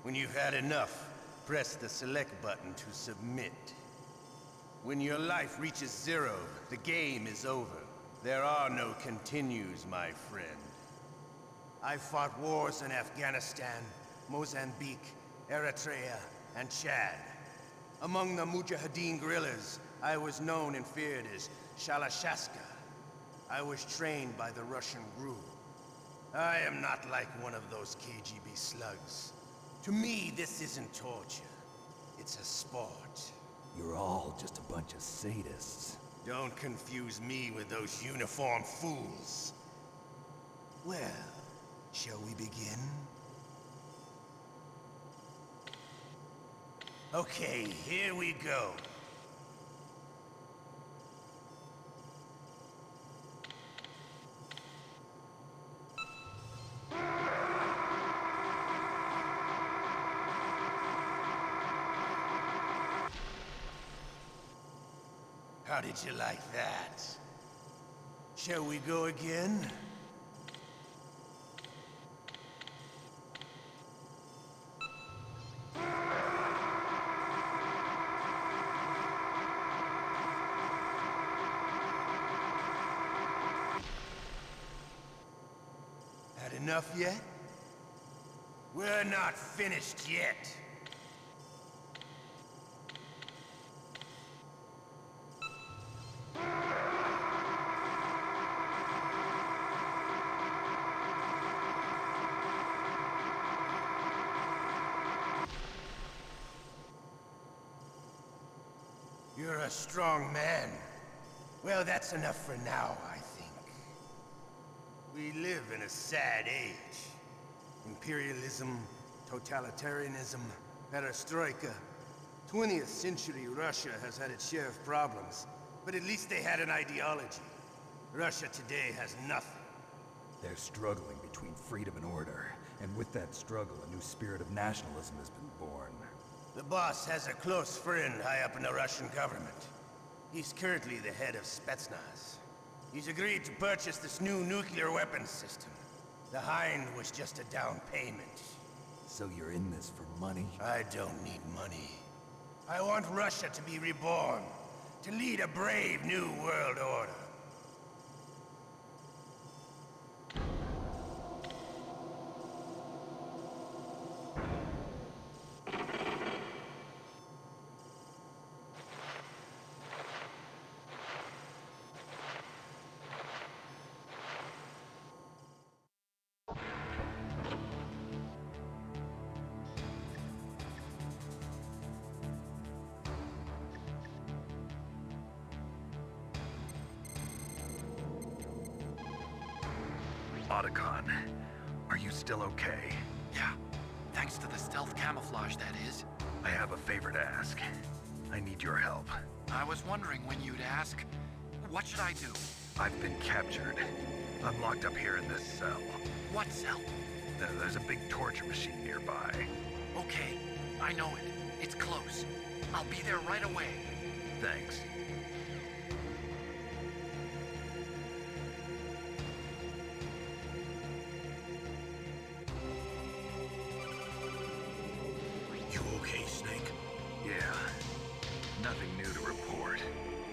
When you've had enough, press the select button to submit. When your life reaches zero, the game is over. There are no continues, my friend. I fought wars in Afghanistan, Mozambique, Eritrea, and Chad. Among the Mujahideen guerrillas, I was known and feared as Shalashaska. I was trained by the Russian GRU. I am not like one of those KGB slugs. To me, this isn't torture. It's a sport. You're all just a bunch of sadists. Don't confuse me with those uniformed fools. Well, shall we begin? Okay, here we go. How did you like that? Shall we go again? Had enough yet? We're not finished yet. You're a strong man. Well, that's enough for now, I think. We live in a sad age. Imperialism, totalitarianism, perestroika. 20th century Russia has had its share of problems, but at least they had an ideology. Russia today has nothing. They're struggling between freedom and order, and with that struggle, a new spirit of nationalism has been born. The boss has a close friend high up in the Russian government. He's currently the head of Spetsnaz. He's agreed to purchase this new nuclear weapons system. The Hind was just a down payment. So you're in this for money? I don't need money. I want Russia to be reborn, to lead a brave new world order. Otacon, are you still okay? Yeah, thanks to the stealth camouflage, that is. I have a favor to ask. I need your help. I was wondering when you'd ask. What should I do? I've been captured. I'm locked up here in this cell. What cell? There's a big torture machine nearby. Okay, I know it. It's close. I'll be there right away. Thanks. You okay, Snake? Yeah. Nothing new to report.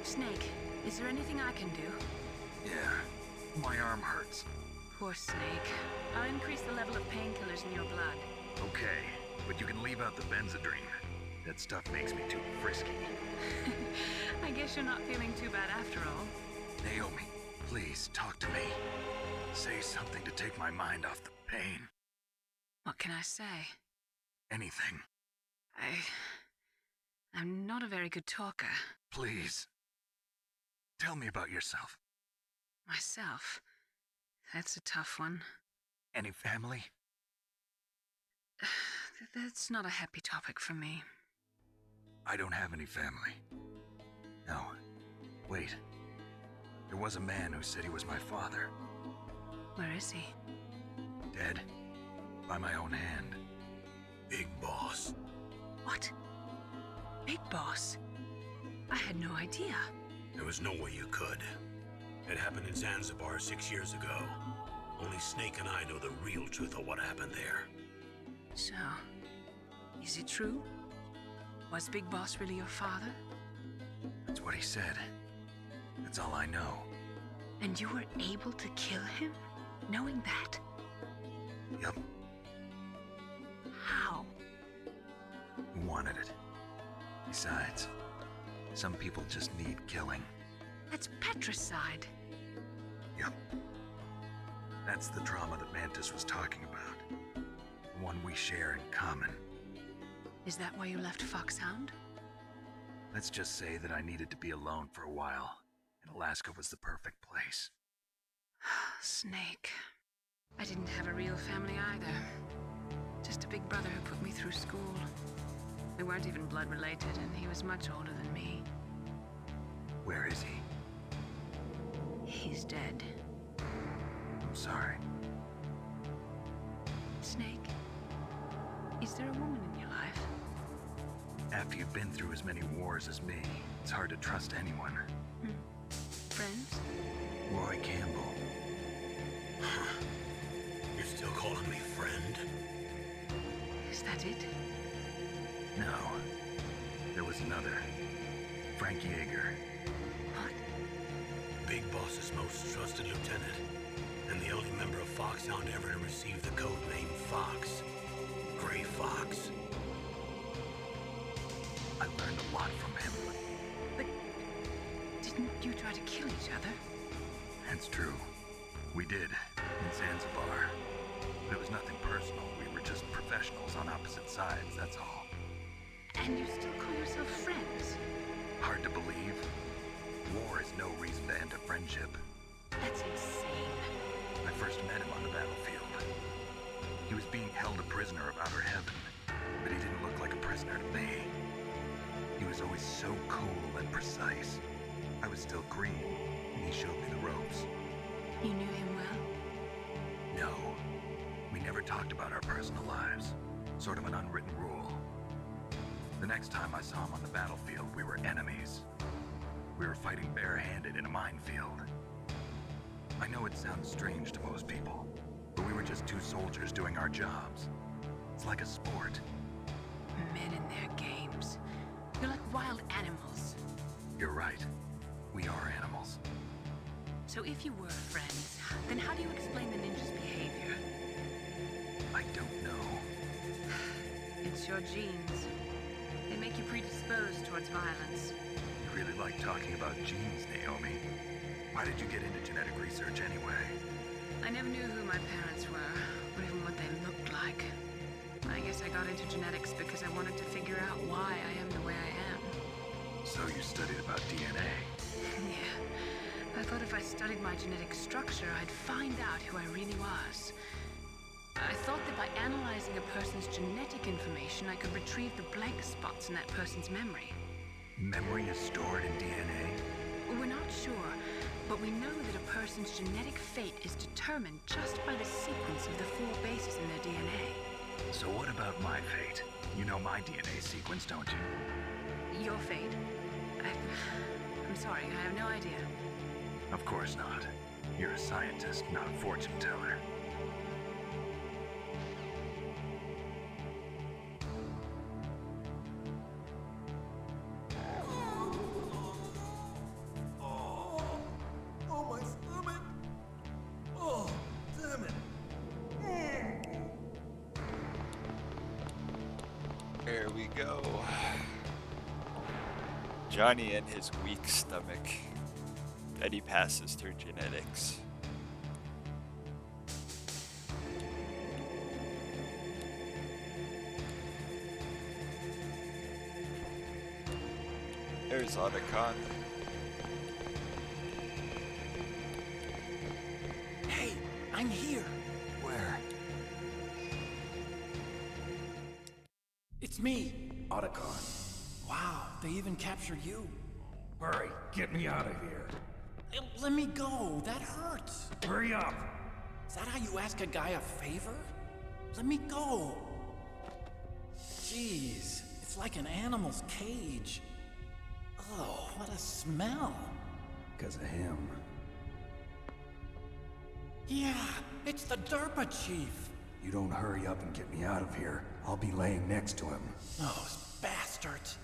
Snake, is there anything I can do? Yeah. My arm hurts. Poor Snake. I'll increase the level of painkillers in your blood. Okay, but you can leave out the Benzedrine. That stuff makes me too frisky. I guess you're not feeling too bad after all. Naomi, please talk to me. Say something to take my mind off the pain. What can I say? Anything. I'm not a very good talker. Please. Tell me about yourself. Myself? That's a tough one. Any family? That's not a happy topic for me. I don't have any family. No. Wait. There was a man who said he was my father. Where is he? Dead. By my own hand. Big Boss. What? Big Boss? I had no idea. There was no way you could. It happened in Zanzibar 6 years ago. Only Snake and I know the real truth of what happened there. So, is it true? Was Big Boss really your father? That's what he said. That's all I know. And you were able to kill him, knowing that? Yup, How? he wanted it. Besides, some people just need killing. That's patricide. Yup. That's the trauma that Mantis was talking about. The one we share in common. Is that why you left Foxhound? Let's just say that I needed to be alone for a while, and Alaska was the perfect place. Snake. I didn't have a real family either. Just a big brother who put me through school. We weren't even blood related, and he was much older than me. Where is he? He's dead. I'm sorry. Snake, is there a woman in your life? After you've been through as many wars as me, it's hard to trust anyone. Friends? Roy Campbell. You're still calling me friend? Is that it? No. There was another. Frank Yeager. What? Big Boss's most trusted lieutenant, and the only member of Foxhound ever to receive the code name Fox. Gray Fox. I learned a lot from him. But didn't you try to kill each other? That's true. We did, in Zanzibar. But it was nothing personal. We were just professionals on opposite sides, that's all. And you still call yourself friends? Hard to believe. War is no reason to end a friendship. That's insane. I first met him on the battlefield. He was being held a prisoner of outer heaven, but he didn't look like a prisoner to me. He was always so cool and precise. I was still green, and he showed me the ropes. You knew him well? No. We never talked about our personal lives. Sort of an unwritten rule. The next time I saw him on the battlefield, we were enemies. We were fighting barehanded in a minefield. I know it sounds strange to most people, but we were just two soldiers doing our jobs. It's like a sport. Men in their games. You're like wild animals. You're right. We are animals. So if you were friends, then how do you explain the ninja's behavior? I don't know. It's your genes. They make you predisposed towards violence. You really like talking about genes, Naomi. Why did you get into genetic research anyway? I never knew who my parents were, or even what they looked like. I guess I got into genetics because I wanted to figure out why I am the way I am. So you studied about DNA? Yeah. I thought if I studied my genetic structure, I'd find out who I really was. I thought that by analyzing a person's genetic information, I could retrieve the blank spots in that person's memory. Memory is stored in DNA? We're not sure, but we know that a person's genetic fate is determined just by the sequence of the 4 bases in their DNA. So what about my fate? You know my DNA sequence, don't you? Your fate? I'm sorry, I have no idea. Of course not. You're a scientist, not a fortune teller. Oh, my stomach! Oh, damn it! There we go. Johnny and his weak stomach. Betty passes through genetics. There's Otacon. Hey, I'm here. Where? It's me, Otacon. Wow, they even captured you. Hurry, get me out of here. Let me go, that hurts. Hurry up! Is that how you ask a guy a favor? Let me go. Jeez, it's like an animal's cage. Oh, what a smell. Because of him. Yeah, it's the Derpa Chief. You don't hurry up and get me out of here, I'll be laying next to him. Those bastards.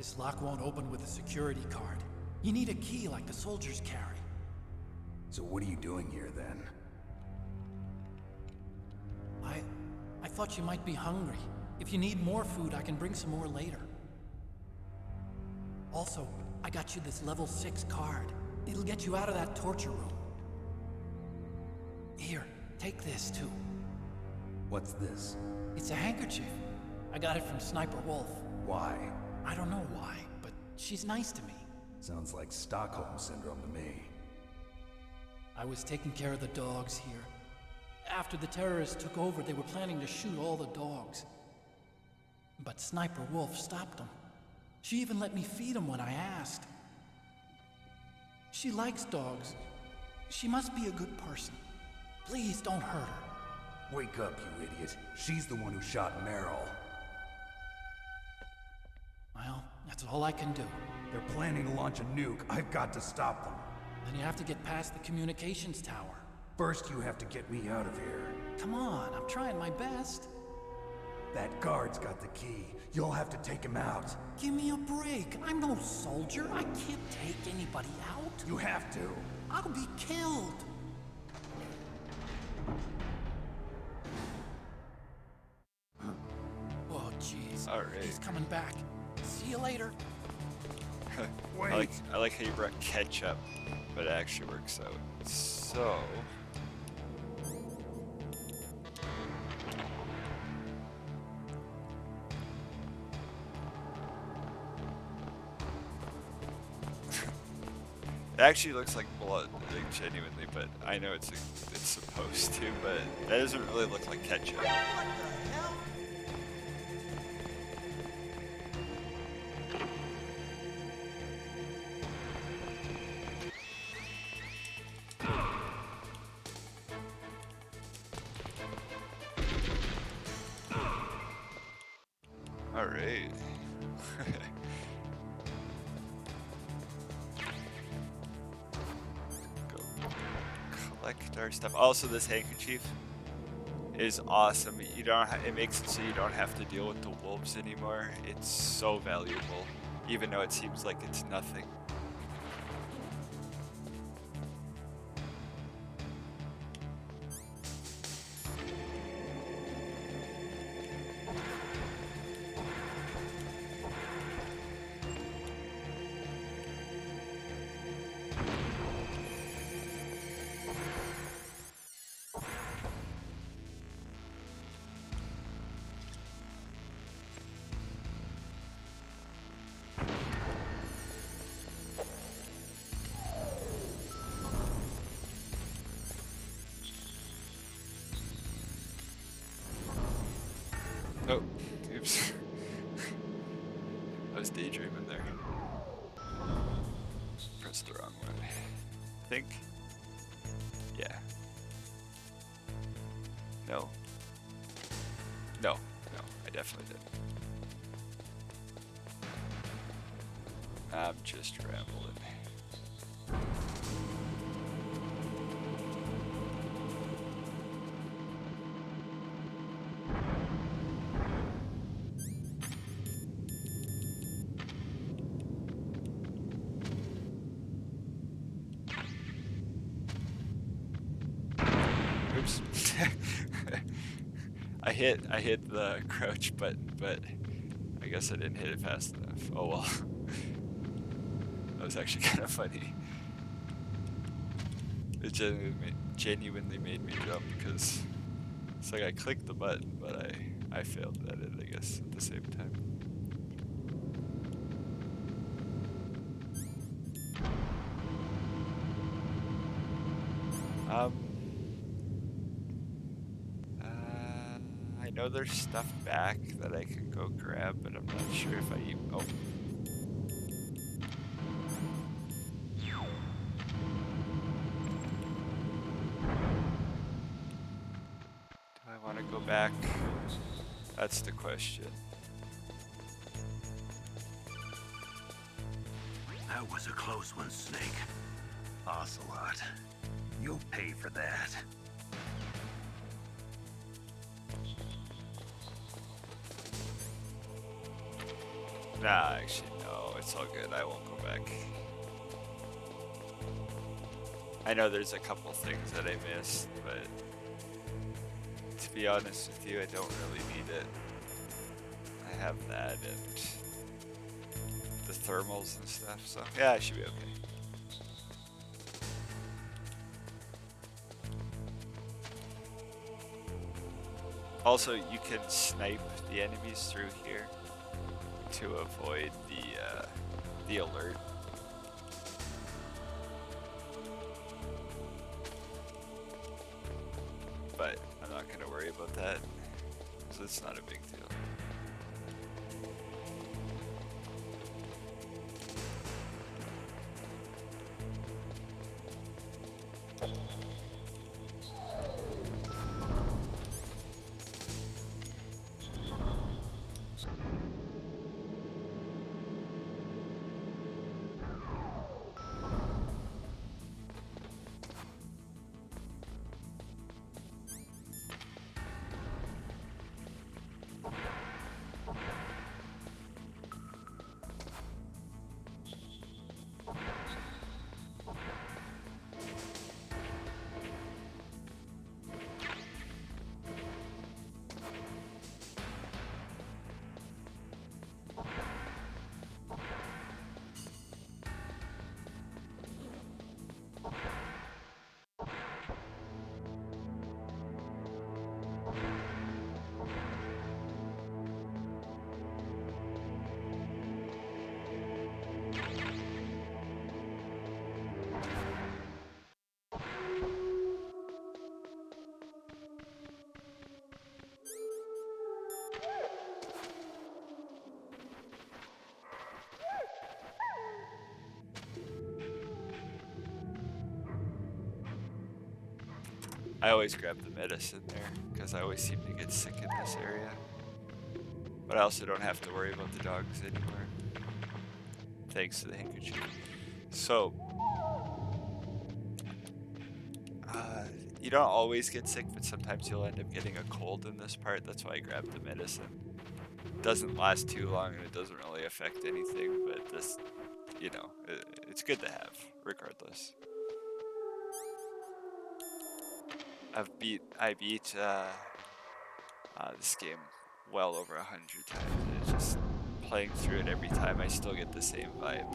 This lock won't open with a security card. You need a key like the soldiers carry. So what are you doing here then? I thought you might be hungry. If you need more food, I can bring some more later. Also, I got you this level 6 card. It'll get you out of that torture room. Here, take this too. What's this? It's a handkerchief. I got it from Sniper Wolf. Why? I don't know why, but she's nice to me. Sounds like Stockholm Syndrome to me. I was taking care of the dogs here. After the terrorists took over, they were planning to shoot all the dogs. But Sniper Wolf stopped them. She even let me feed them when I asked. She likes dogs. She must be a good person. Please don't hurt her. Wake up, you idiot. She's the one who shot Meryl. Well, that's all I can do. They're planning to launch a nuke. I've got to stop them. Then you have to get past the communications tower. First, you have to get me out of here. Come on, I'm trying my best. That guard's got the key. You'll have to take him out. Give me a break. I'm no soldier. I can't take anybody out. You have to. I'll be killed. Oh, jeez. All right. He's coming back. See you later. I like how you brought ketchup, but it actually works out. So. It actually looks like blood, like genuinely, but I know it's supposed to, but that doesn't really look like ketchup. What the hell? All right. Go collect our stuff. Also, this handkerchief is awesome. You don't. It makes it so you don't have to deal with the wolves anymore. It's so valuable, even though it seems like it's nothing. Oh, oops. I was daydreaming there. Pressed the wrong one. I think. Yeah. No. No, I definitely didn't. I'm just rambling. Oops. I hit the crouch button, but I guess I didn't hit it fast enough. Oh well. That was actually kind of funny. It genuinely made me jump because it's like I clicked the button, but I failed at it, I guess, at the same time. I know there's stuff back that I can go grab, but I'm not sure if I even. Oh. Do I want to go back? That's the question. That was a close one, Snake. Ocelot. You'll pay for that. Nah, actually, no. it's all good. I won't go back. I know there's a couple things that I missed, but to be honest with you, I don't really need it. I have that and the thermals and stuff, so yeah, I should be okay. Also, you can snipe the enemies through here to avoid the alert. But I'm not gonna worry about that, so it's not a big deal. I always grab the medicine there, because I always seem to get sick in this area. But I also don't have to worry about the dogs anymore, thanks to the handkerchief. So, you don't always get sick, but sometimes you'll end up getting a cold in this part. That's why I grabbed the medicine. It doesn't last too long, and it doesn't really affect anything, but this, you know, it's good to have, regardless. I beat this game well over 100 times. And it's just playing through it every time, I still get the same vibe.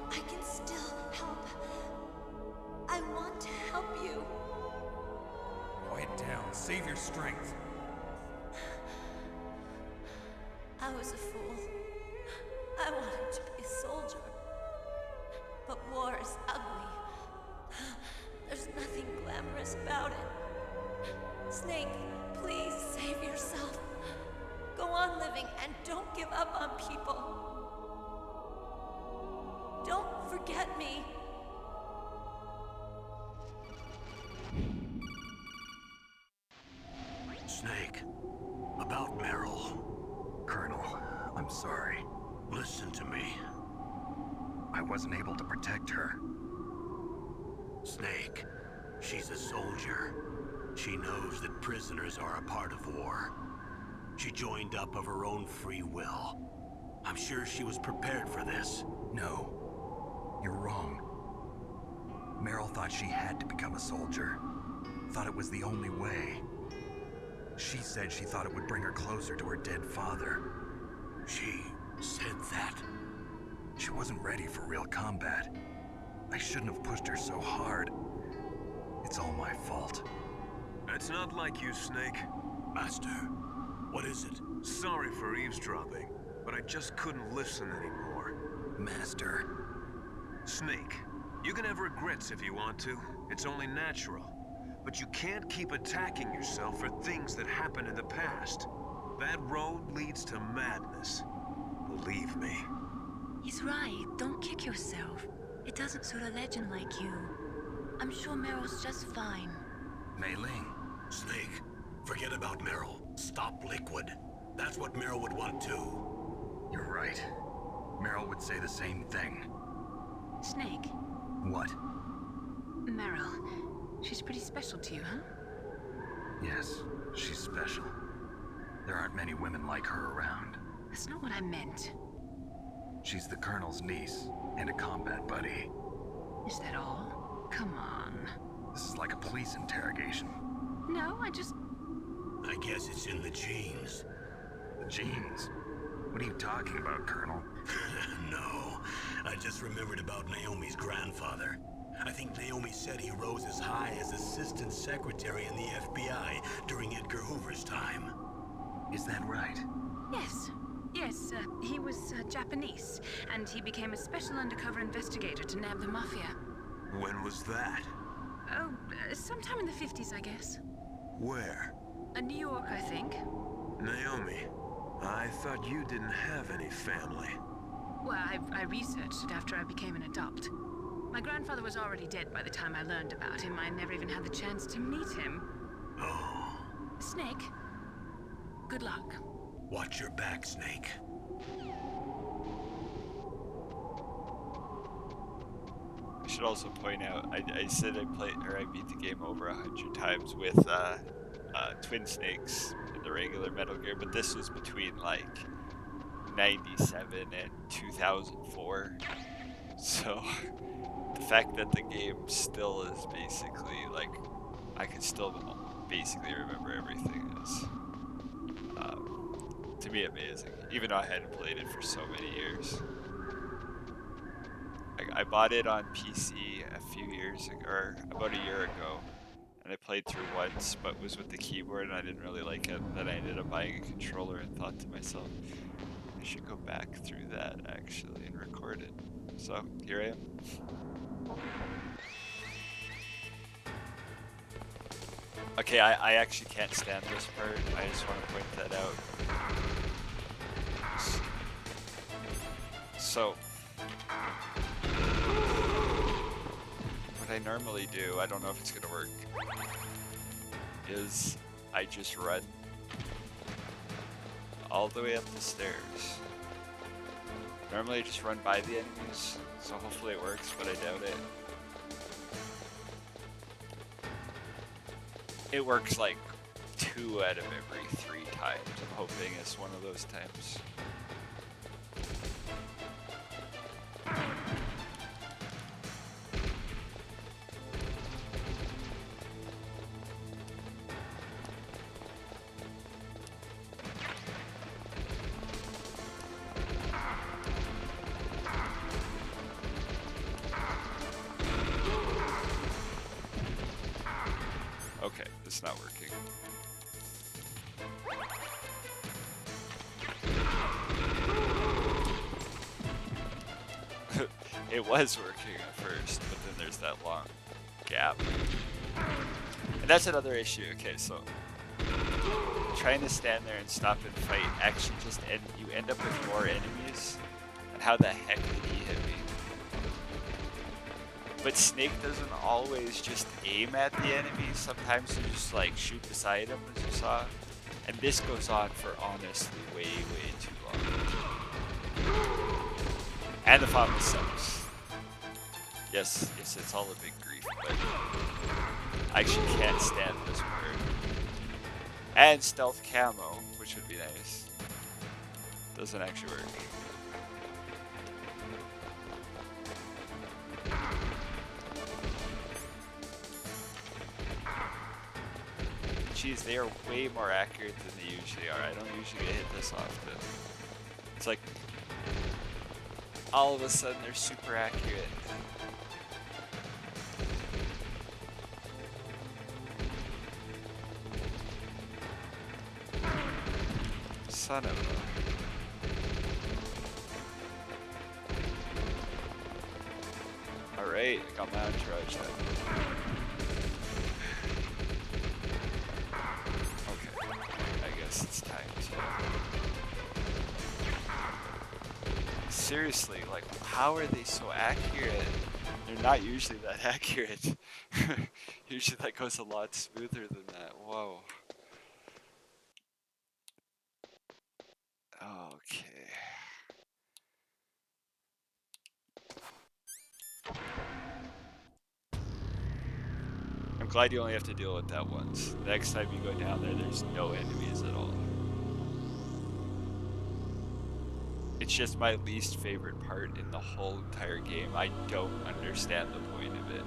I can still help. I want to help you. Quiet down. Save your strength. I was a fool. I wanted to be a soldier. But war is ugly. There's nothing glamorous about it. Snake, please save yourself. Go on living and don't give up on people. Don't forget me. Snake, about Meryl. Colonel, I'm sorry. Listen to me. I wasn't able to protect her. Snake, she's a soldier. She knows that prisoners are a part of war. She joined up of her own free will. I'm sure she was prepared for this. No, you're wrong. Meryl thought she had to become a soldier. Thought it was the only way. She said she thought it would bring her closer to her dead father. She said that? She wasn't ready for real combat. I shouldn't have pushed her so hard. It's all my fault. It's not like you, Snake. Master, what is it? Sorry for eavesdropping, but I just couldn't listen anymore. Master. Snake, you can have regrets if you want to. It's only natural. But you can't keep attacking yourself for things that happened in the past. That road leads to madness. Believe me. He's right. Don't kick yourself. It doesn't suit a legend like you. I'm sure Meryl's just fine. Mei Ling. Snake, forget about Meryl. Stop Liquid. That's what Meryl would want too. You're right. Meryl would say the same thing. Snake. What? Meryl. She's pretty special to you, huh? Yes, she's special. There aren't many women like her around. That's not what I meant. She's the Colonel's niece and a combat buddy. Is that all? Come on. This is like a police interrogation. No, I guess it's in the genes. The genes? What are you talking about, Colonel? No, I just remembered about Naomi's grandfather. I think Naomi said he rose as high as assistant secretary in the FBI during Edgar Hoover's time. Is that right? Yes. Yes, he was Japanese, and he became a special undercover investigator to nab the Mafia. When was that? Oh, sometime in the 50s, I guess. Where? New York, I think. Naomi, I thought you didn't have any family. Well, I researched it after I became an adopt. My grandfather was already dead by the time I learned about him. I never even had the chance to meet him. Oh. Snake, good luck. Watch your back, Snake. I should also point out, I said I beat the game over 100 times with Twin Snakes in the regular Metal Gear, but this was between like 97 and 2004. So the fact that the game still is basically like, I can still basically remember everything is, to me, amazing. Even though I hadn't played it for so many years. I bought it on PC a few years ago, or about a year ago, and I played through once, but was with the keyboard and I didn't really like it. Then I ended up buying a controller and thought to myself, I should go back through that actually and record it. So here I am. Okay, I actually can't stand this part. I just want to point that out. So, what I normally do, I don't know if it's gonna work, is I just run all the way up the stairs. Normally I just run by the enemies, so hopefully it works, but I doubt it. It works like 2 out of every 3 times. I'm hoping it's one of those times. Okay, it's not working. It was working at first, but then there's that long gap. And that's another issue. Okay, so trying to stand there and stop and fight actually just you end up with more enemies. And how the heck did he hit me? But Snake doesn't always just aim at the enemies. Sometimes you just like shoot beside him, as you saw. And this goes on for honestly way too long. And the font sucks. Yes, it's all a big grief, but I actually can't stand this part. And stealth camo, which would be nice. Doesn't actually work. Jeez, they are way more accurate than they usually are. I don't usually get hit this often. It's like, all of a sudden they're super accurate. Son of a... Alright, I got my entourage then. seriously, like, how are they so accurate? They're not usually that accurate. Usually that goes a lot smoother than that. Whoa. Okay. I'm glad you only have to deal with that once. Next time you go down there, there's no enemies at all. It's just my least favorite part in the whole entire game. I don't understand the point of it.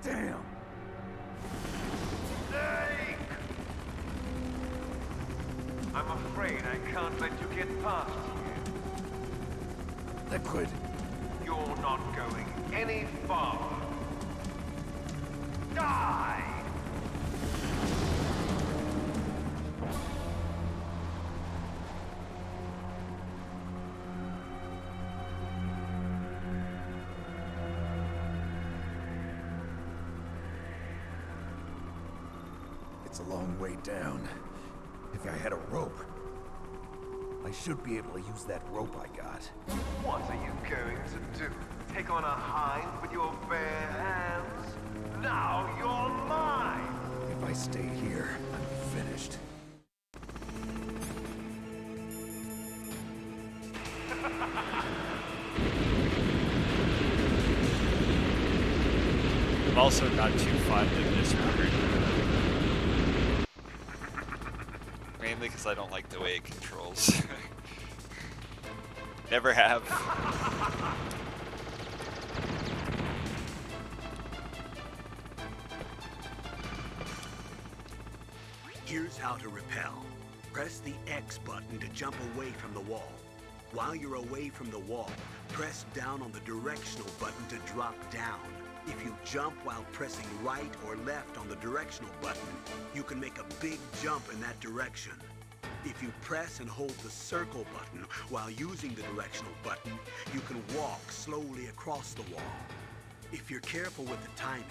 Damn! I'm afraid I can't let you get past here. Liquid. You're not going any farther. Die! It's a long way down. If I had a rope, I should be able to use that rope I got. What are you going to do? Take on a hind with your bare hands? Now you're mine! If I stay here, I'm finished. I'm also not too fond of this part. Mainly because I don't like the way it controls. Never have. Here's how to repel. Press the X button to jump away from the wall. While you're away from the wall, press down on the directional button to drop down. If you jump while pressing right or left on the directional button, you can make a big jump in that direction. If you press and hold the circle button while using the directional button, you can walk slowly across the wall. If you're careful with the timing,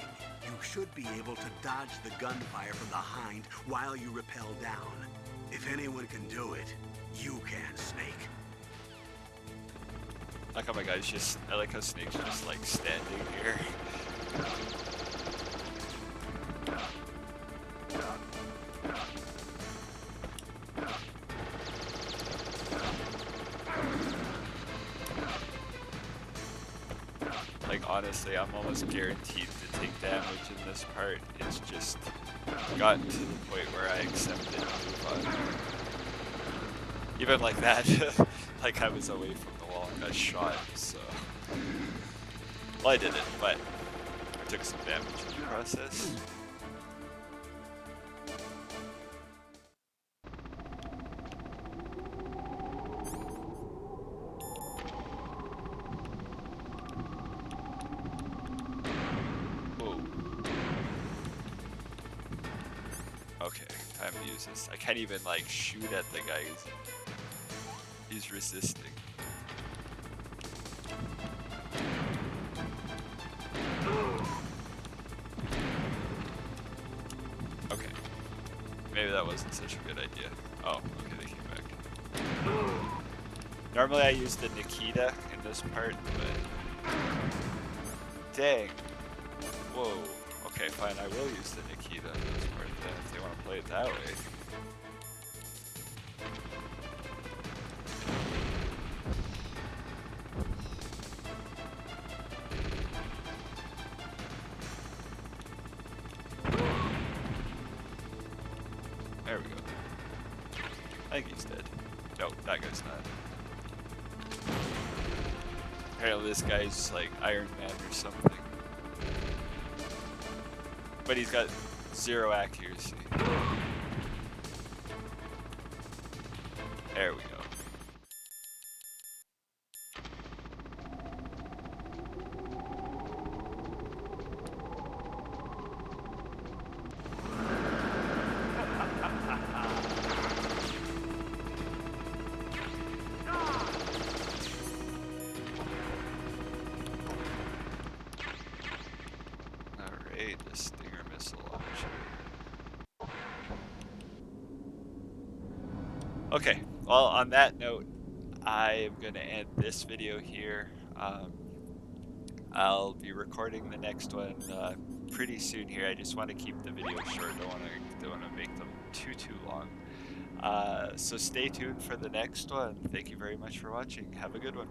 you should be able to dodge the gunfire from the hind while you rappel down. If anyone can do it, you can, Snake. Like, oh my god, I like how Snake's just like standing here. Like, honestly, I'm almost guaranteed to take damage in this part. It's just gotten to the point where I accept it and move on. Even like that, like I was away from the wall and got shot, so... Well, I didn't, but I took some damage in the process. Okay, time to use this. I can't even like shoot at the guy. He's resisting. Okay. Maybe that wasn't such a good idea. Oh, okay, they came back. Normally I use the Nikita in this part, but... Dang. Whoa. Okay, fine, I will use the Nikita in this part then, if they want to play it that way. There we go. I think he's dead. No, that guy's not. Apparently this guy's like Iron Man or something. but he's got 0 accuracy. There we go. Alright, the Stinger missile launcher. Okay, well, on that note, I am going to end this video here. I'll be recording the next one pretty soon here. I just want to keep the videos short. Don't want to make them too long. So stay tuned for the next one. Thank you very much for watching. Have a good one.